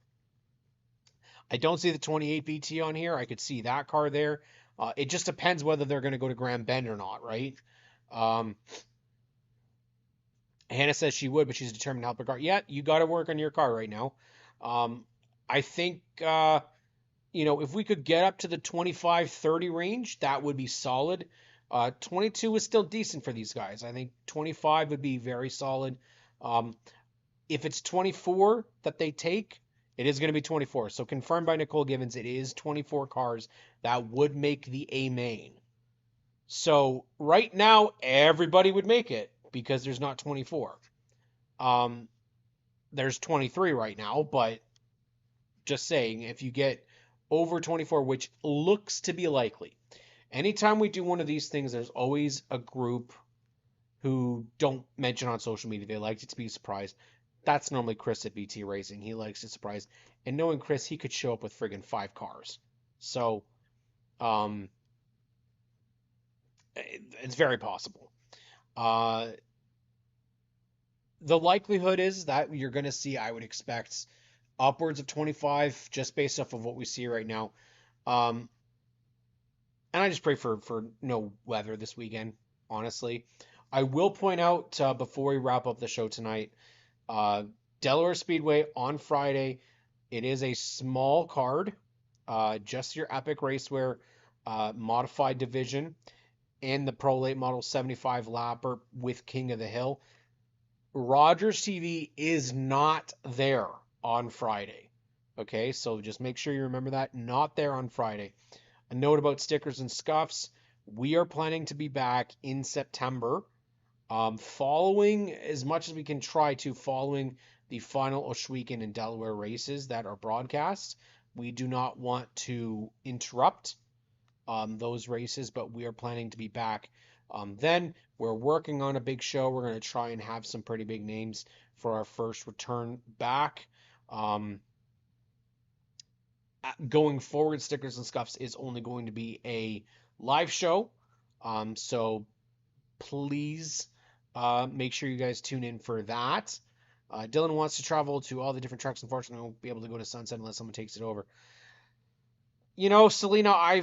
I don't see the 28 BT on here. I could see that car there. It just depends whether they're going to go to Grand Bend or not, right? Um, Hannah says she would, but she's determined to help her car. Yeah, you got to work on your car right now. Um, I think if we could get up to the 25-30 range, that would be solid. 22 is still decent for these guys. I think 25 would be very solid. Um, if it's 24 that they take, it is going to be 24. So confirmed by Nicole Givens, it is 24 cars that would make the A main. So right now, everybody would make it because there's not 24. Um, there's 23 right now, but just saying, if you get over 24, which looks to be likely. Anytime we do one of these things, there's always a group who don't mention on social media. They like it to be surprised. That's normally Chris at BT Racing. He likes to surprise. And knowing Chris, he could show up with friggin' 5 cars. So, um, it's very possible. Uh, the likelihood is that you're going to see, I would expect, upwards of 25 just based off of what we see right now. Um, and I just pray for no weather this weekend, honestly. I will point out before we wrap up the show tonight, uh, Delaware Speedway on Friday. It is a small card, just your Epic Racewear modified division and the Pro Late Model 75 lapper with King of the Hill. Rogers TV is not there on Friday. Okay, so just make sure you remember that. Not there on Friday. A note about stickers and scuffs. We are planning to be back in September, following as much as we can try to, following the final Oshweekend and Delaware races that are broadcast. We do not want to interrupt those races, but we are planning to be back Then we're working on a big show. We're going to try and have some pretty big names for our first return back. Um, Going forward, Stickers and Scuffs is only going to be a live show. So please make sure you guys tune in for that. Dylan wants to travel to all the different tracks. Unfortunately, I won't be able to go to Sunset unless someone takes it over. Selena,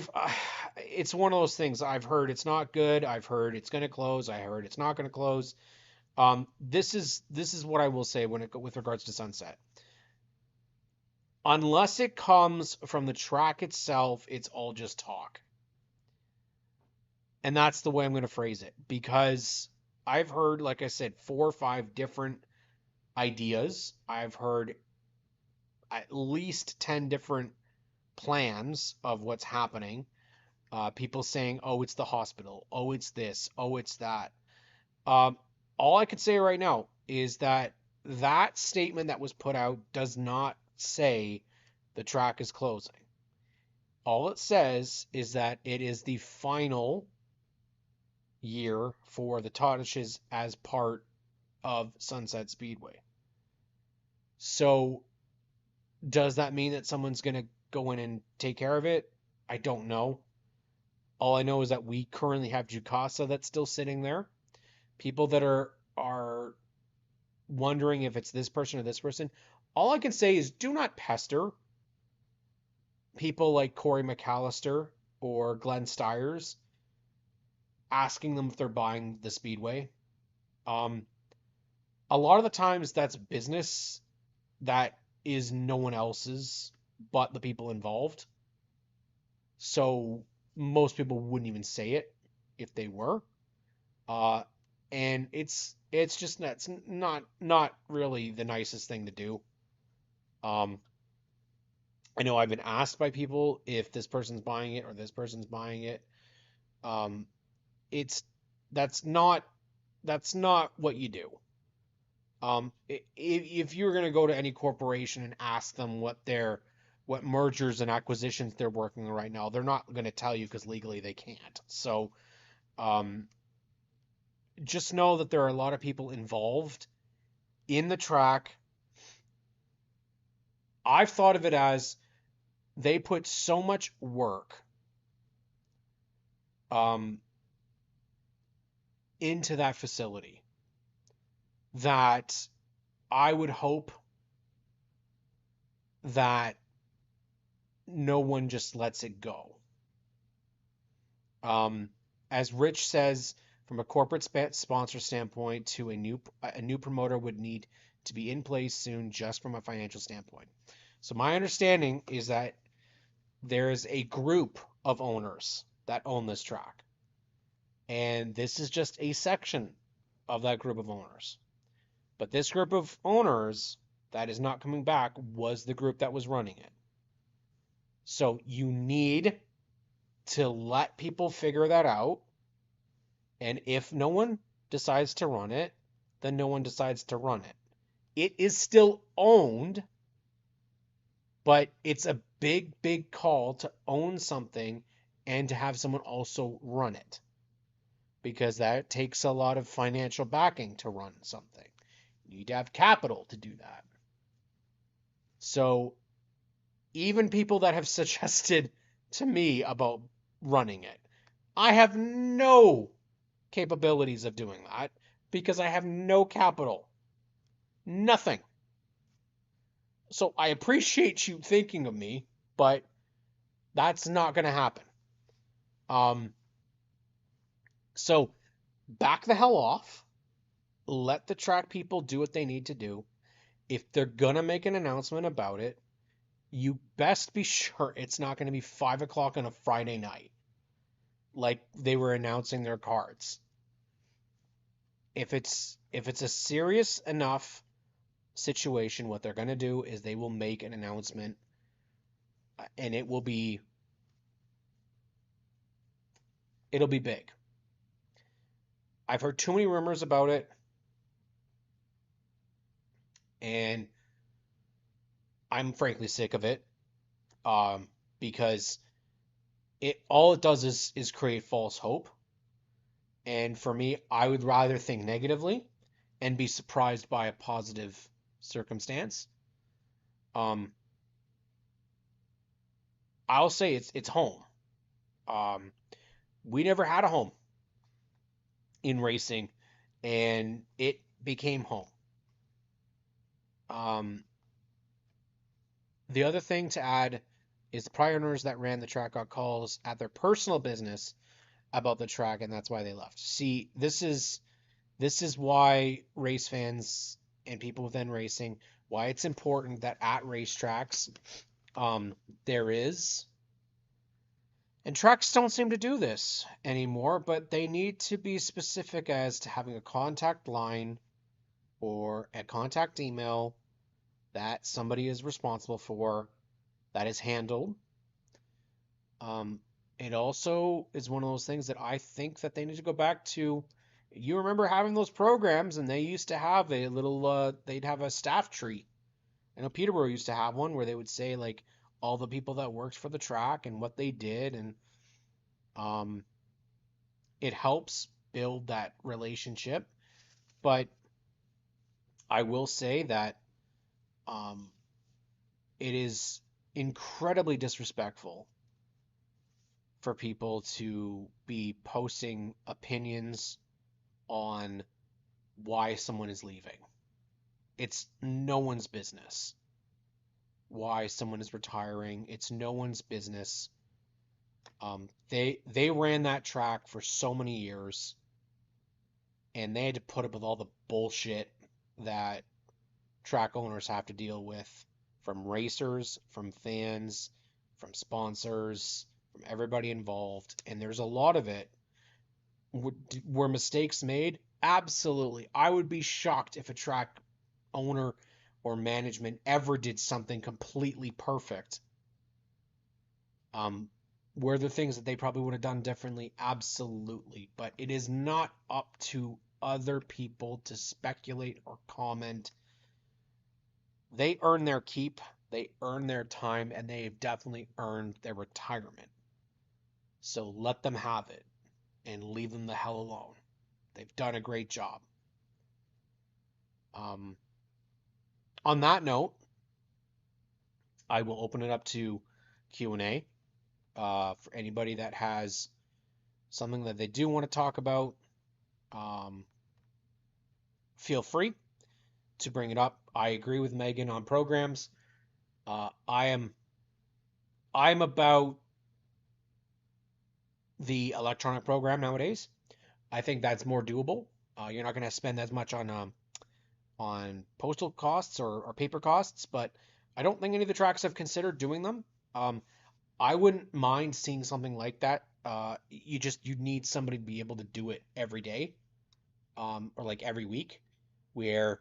it's one of those things. I've heard it's not good. I've heard it's going to close. I heard it's not going to close. This is what I will say with regards to Sunset. Unless it comes from the track itself, it's all just talk. And that's the way I'm going to phrase it, because I've heard, like I said, 4 or 5 different ideas. I've heard at least 10 different plans of what's happening. People saying, oh, it's the hospital. Oh, it's this. Oh, it's that. Um, all I could say right now is that statement that was put out does not say the track is closing. All it says is that it is the final year for the Todishes as part of Sunset Speedway. So does that mean that someone's going to go in and take care of it? I don't know. All I know is that we currently have Jukasa that's still sitting there. People that are wondering if it's this person or this person. All I can say is do not pester people like Corey McAllister or Glenn Stiers asking them if they're buying the Speedway. Um, a lot of the times that's business that is no one else's but the people involved. So most people wouldn't even say it if they were. Uh, and it's just that's not really the nicest thing to do. Um, I know I've been asked by people if this person's buying it or this person's buying it. Um, it's that's not that's not what you do. If you're going to go to any corporation and ask them what mergers and acquisitions they're working on right now, they're not going to tell you because legally they can't. So um, just know that there are a lot of people involved in the track. I've thought of it as they put so much work um, into that facility that I would hope that no one just lets it go. Um, as Rich says, from a corporate sponsor standpoint, to a new promoter would need to be in place soon, just from a financial standpoint. So my understanding is that there is a group of owners that own this track, and this is just a section of that group of owners. But this group of owners that is not coming back was the group that was running it. So you need to let people figure that out. And if no one decides to run it, then no one decides to run it. It is still owned, but it's a big, big call to own something and to have someone also run it, because that takes a lot of financial backing to run something. You need to have capital to do that. So even people that have suggested to me about running it, I have no capabilities of doing that because I have no capital. Nothing. So I appreciate you thinking of me, but that's not going to happen. Um, so back the hell off. Let the track people do what they need to do. If they're going to make an announcement about it, you best be sure it's not going to be 5 o'clock on a Friday night like they were announcing their cards. If it's a serious enough situation, what they're going to do is they will make an announcement, and it'll be big. I've heard too many rumors about it, and I'm frankly sick of it, because all it does is create false hope. And for me, I would rather think negatively and be surprised by a positive circumstance. Um, I'll say it's home. Um, we never had a home in racing, and it became home. Um, the other thing to add is the prior owners that ran the track got calls at their personal business about the track, and that's why they left. See, this is why race fans and people within racing, why it's important that at racetracks, there is, and tracks don't seem to do this anymore, but they need to be specific as to having a contact line or a contact email that somebody is responsible for, that is handled. Um, it also is one of those things that I think that they need to go back to. You remember having those programs, and they used to have a little, they'd have a staff tree. I know Peterborough used to have one where they would say like all the people that worked for the track and what they did, and um, it helps build that relationship. But I will say that um, it is incredibly disrespectful for people to be posting opinions on why someone is leaving. It's no one's business why someone is retiring. It's no one's business. They ran that track for so many years, and they had to put up with all the bullshit that track owners have to deal with, from racers, from fans, from sponsors, from everybody involved. And there's a lot of it. Were mistakes made? Absolutely. I would be shocked if a track owner or management ever did something completely perfect. Um, were there things that they probably would have done differently? Absolutely. But it is not up to other people to speculate or comment. They earn their keep, they earn their time, and they have definitely earned their retirement. So let them have it and leave them the hell alone. They've done a great job. Um, on that note, I will open it up to Q&A for anybody that has something that they do want to talk about. Um, feel free to bring it up. I agree with Megan on programs. I'm about the electronic program nowadays. I think that's more doable. You're not going to spend as much on postal costs or paper costs, but I don't think any of the tracks have considered doing them. Um, I wouldn't mind seeing something like that. You need somebody to be able to do it every day, or like every week, where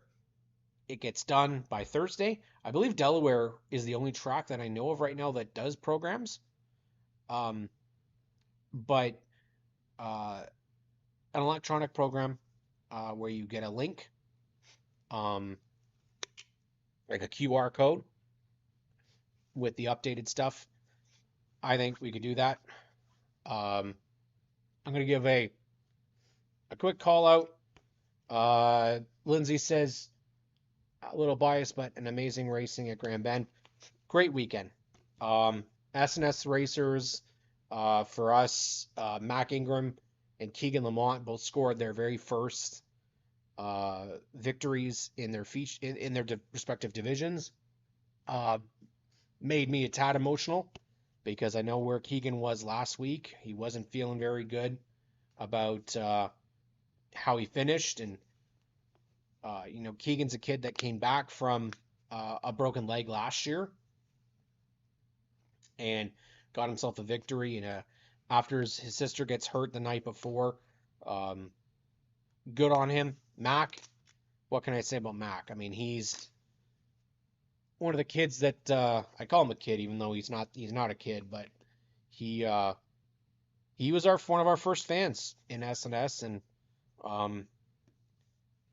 it gets done by Thursday. I believe Delaware is the only track that I know of right now that does programs. Um, but uh, an electronic program where you get a link, um, like a QR code with the updated stuff. I think we could do that. I'm going to give a quick call out. Lindsay says, a little biased, but an amazing racing at Grand Bend. Great weekend. S&S racers, for us, Mac Ingram and Keegan Lamont both scored their very first victories in their in their respective divisions. Uh, Made me a tad emotional because I know where Keegan was last week. He wasn't feeling very good about how he finished, and Keegan's a kid that came back from a broken leg last year and got himself a victory. And after his sister gets hurt the night before, um, good on him. Mac, what can I say about Mac? I mean, he's one of the kids that I call him a kid, even though he's not a kid, but he uh, he was one of our first fans in S&S, and um,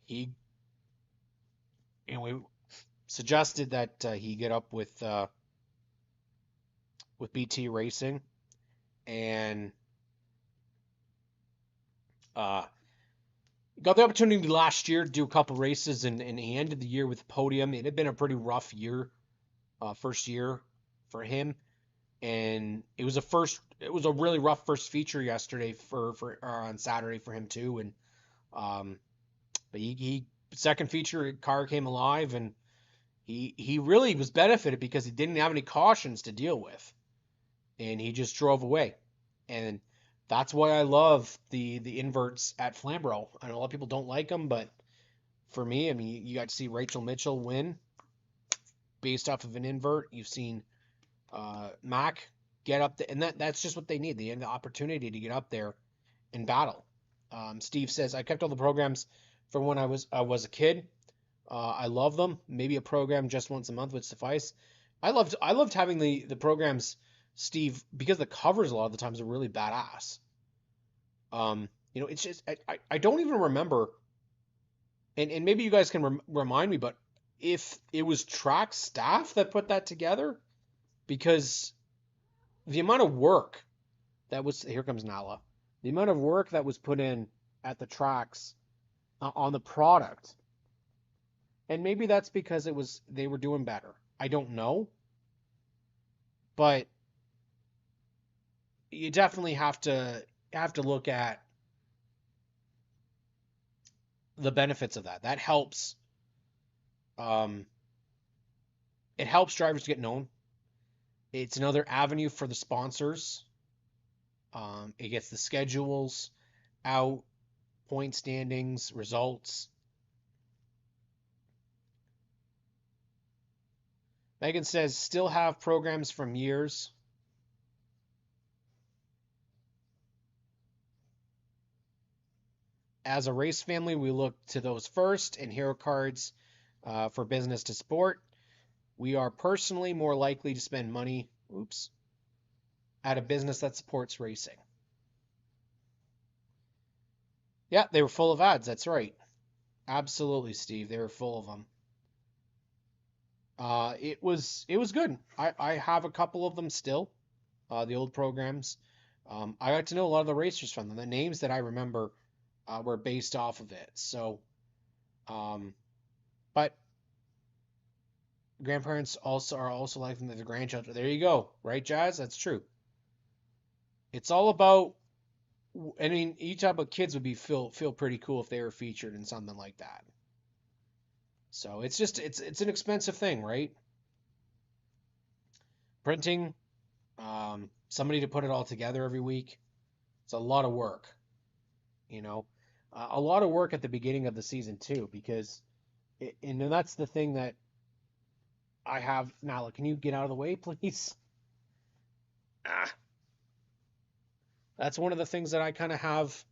he we suggested that he get up with BT Racing, and Uh, got the opportunity last year to do a couple races, and he ended the year with a podium. It had been a pretty rough year, first year for him, and it was a really rough first feature yesterday for or on Saturday for him too, and um, but he second feature car came alive, and he really was benefited because he didn't have any cautions to deal with, and he just drove away. And that's why I love the inverts at Flamborough. I know a lot of people don't like them, but for me, I mean, you got to see Rachel Mitchell win based off of an invert. You've seen Mac get up there, and that's just what they need. They have the opportunity to get up there and battle. Steve says, I kept all the programs from when I was a kid. I love them. Maybe a program just once a month would suffice. I loved having the programs, Steve, because the covers a lot of the times are really badass. It's just I don't even remember, and maybe you guys can remind me, but if it was track staff that put that together, because the amount of work that was here comes Nala, the amount of work that was put in at the tracks on the product, and maybe that's because it was they were doing better. I don't know, but you definitely have to look at the benefits of that. That helps. Um, it helps drivers to get known. It's another avenue for the sponsors. It gets the schedules out, point standings, results. Megan says still have programs from years. As a race family, we look to those first and hero cards for business to sport. We are personally more likely to spend money, at a business that supports racing. Yeah, they were full of ads. That's right. Absolutely, Steve. They were full of them. It was good. I have a couple of them still, the old programs. I got to know a lot of the racers from them. The names that I remember were based off of it. So, um, but grandparents also like them to the grandchildren. There you go, right, Jazz? That's true. It's all about. I mean, you talk about kids would be feel pretty cool if they were featured in something like that. So it's an expensive thing, right? Printing, somebody to put it all together every week. It's a lot of work, you know, a lot of work at the beginning of the season too, because and that's the thing that I have now. Can you get out of the way, please? Ah, that's one of the things that I kind of have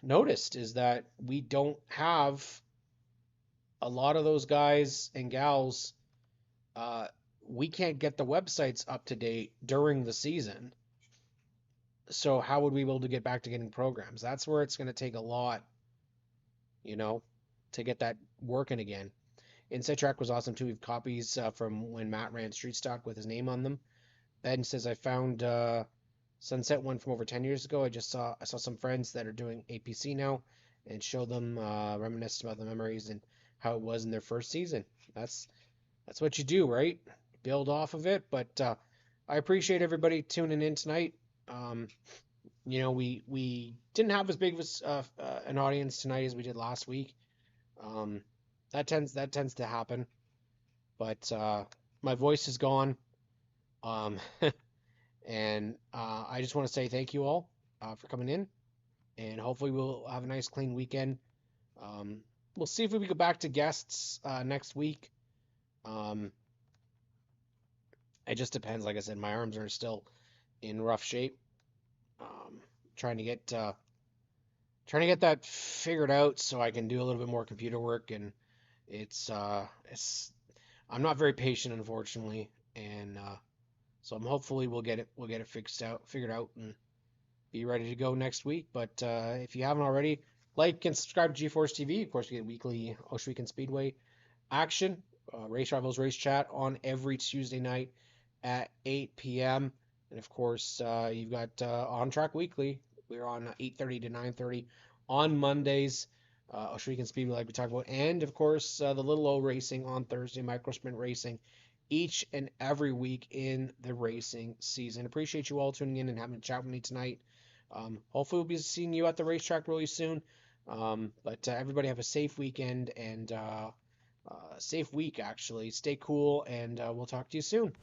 noticed is that we don't have a lot of those guys and gals. Uh, we can't get the websites up to date during the season. So how would we be able to get back to getting programs? That's where it's going to take a lot, you know, to get that working again. Inside Track was awesome too. We have copies from when Matt ran Street Stock with his name on them. Ben says I found Sunset one from over 10 years ago. I saw some friends that are doing APC now and show them reminisce about the memories and how it was in their first season. That's that's what you do, right? Build off of it. But I appreciate everybody tuning in tonight. Um, we didn't have as big of an audience tonight as we did last week. Um, that tends to happen. But my voice is gone. Um, and I just want to say thank you all for coming in, and hopefully we'll have a nice clean weekend. Um, we'll see if we go back to guests next week. Um, it just depends. Like I said, my arms are still in rough shape. Um, trying to get that figured out so I can do a little bit more computer work, and it's I'm not very patient, unfortunately, and so I'm hopefully we'll get it figured out, and be ready to go next week. But if you haven't already, like and subscribe to GeForce TV. Of course, you get weekly Ocean Weekend Speedway action, Race Rivals Race Chat on every Tuesday night at 8 p.m. And of course, you've got OnTrack Weekly We're on 8:30 to 9:30 on Mondays. Oshirikan Speedway, like we talked about, and of course the Little O Racing on Thursday, Micro Sprint Racing, each and every week in the racing season. Appreciate you all tuning in and having a chat with me tonight. Hopefully, we'll be seeing you at the racetrack really soon. But everybody have a safe weekend and safe week, actually. Stay cool, and we'll talk to you soon.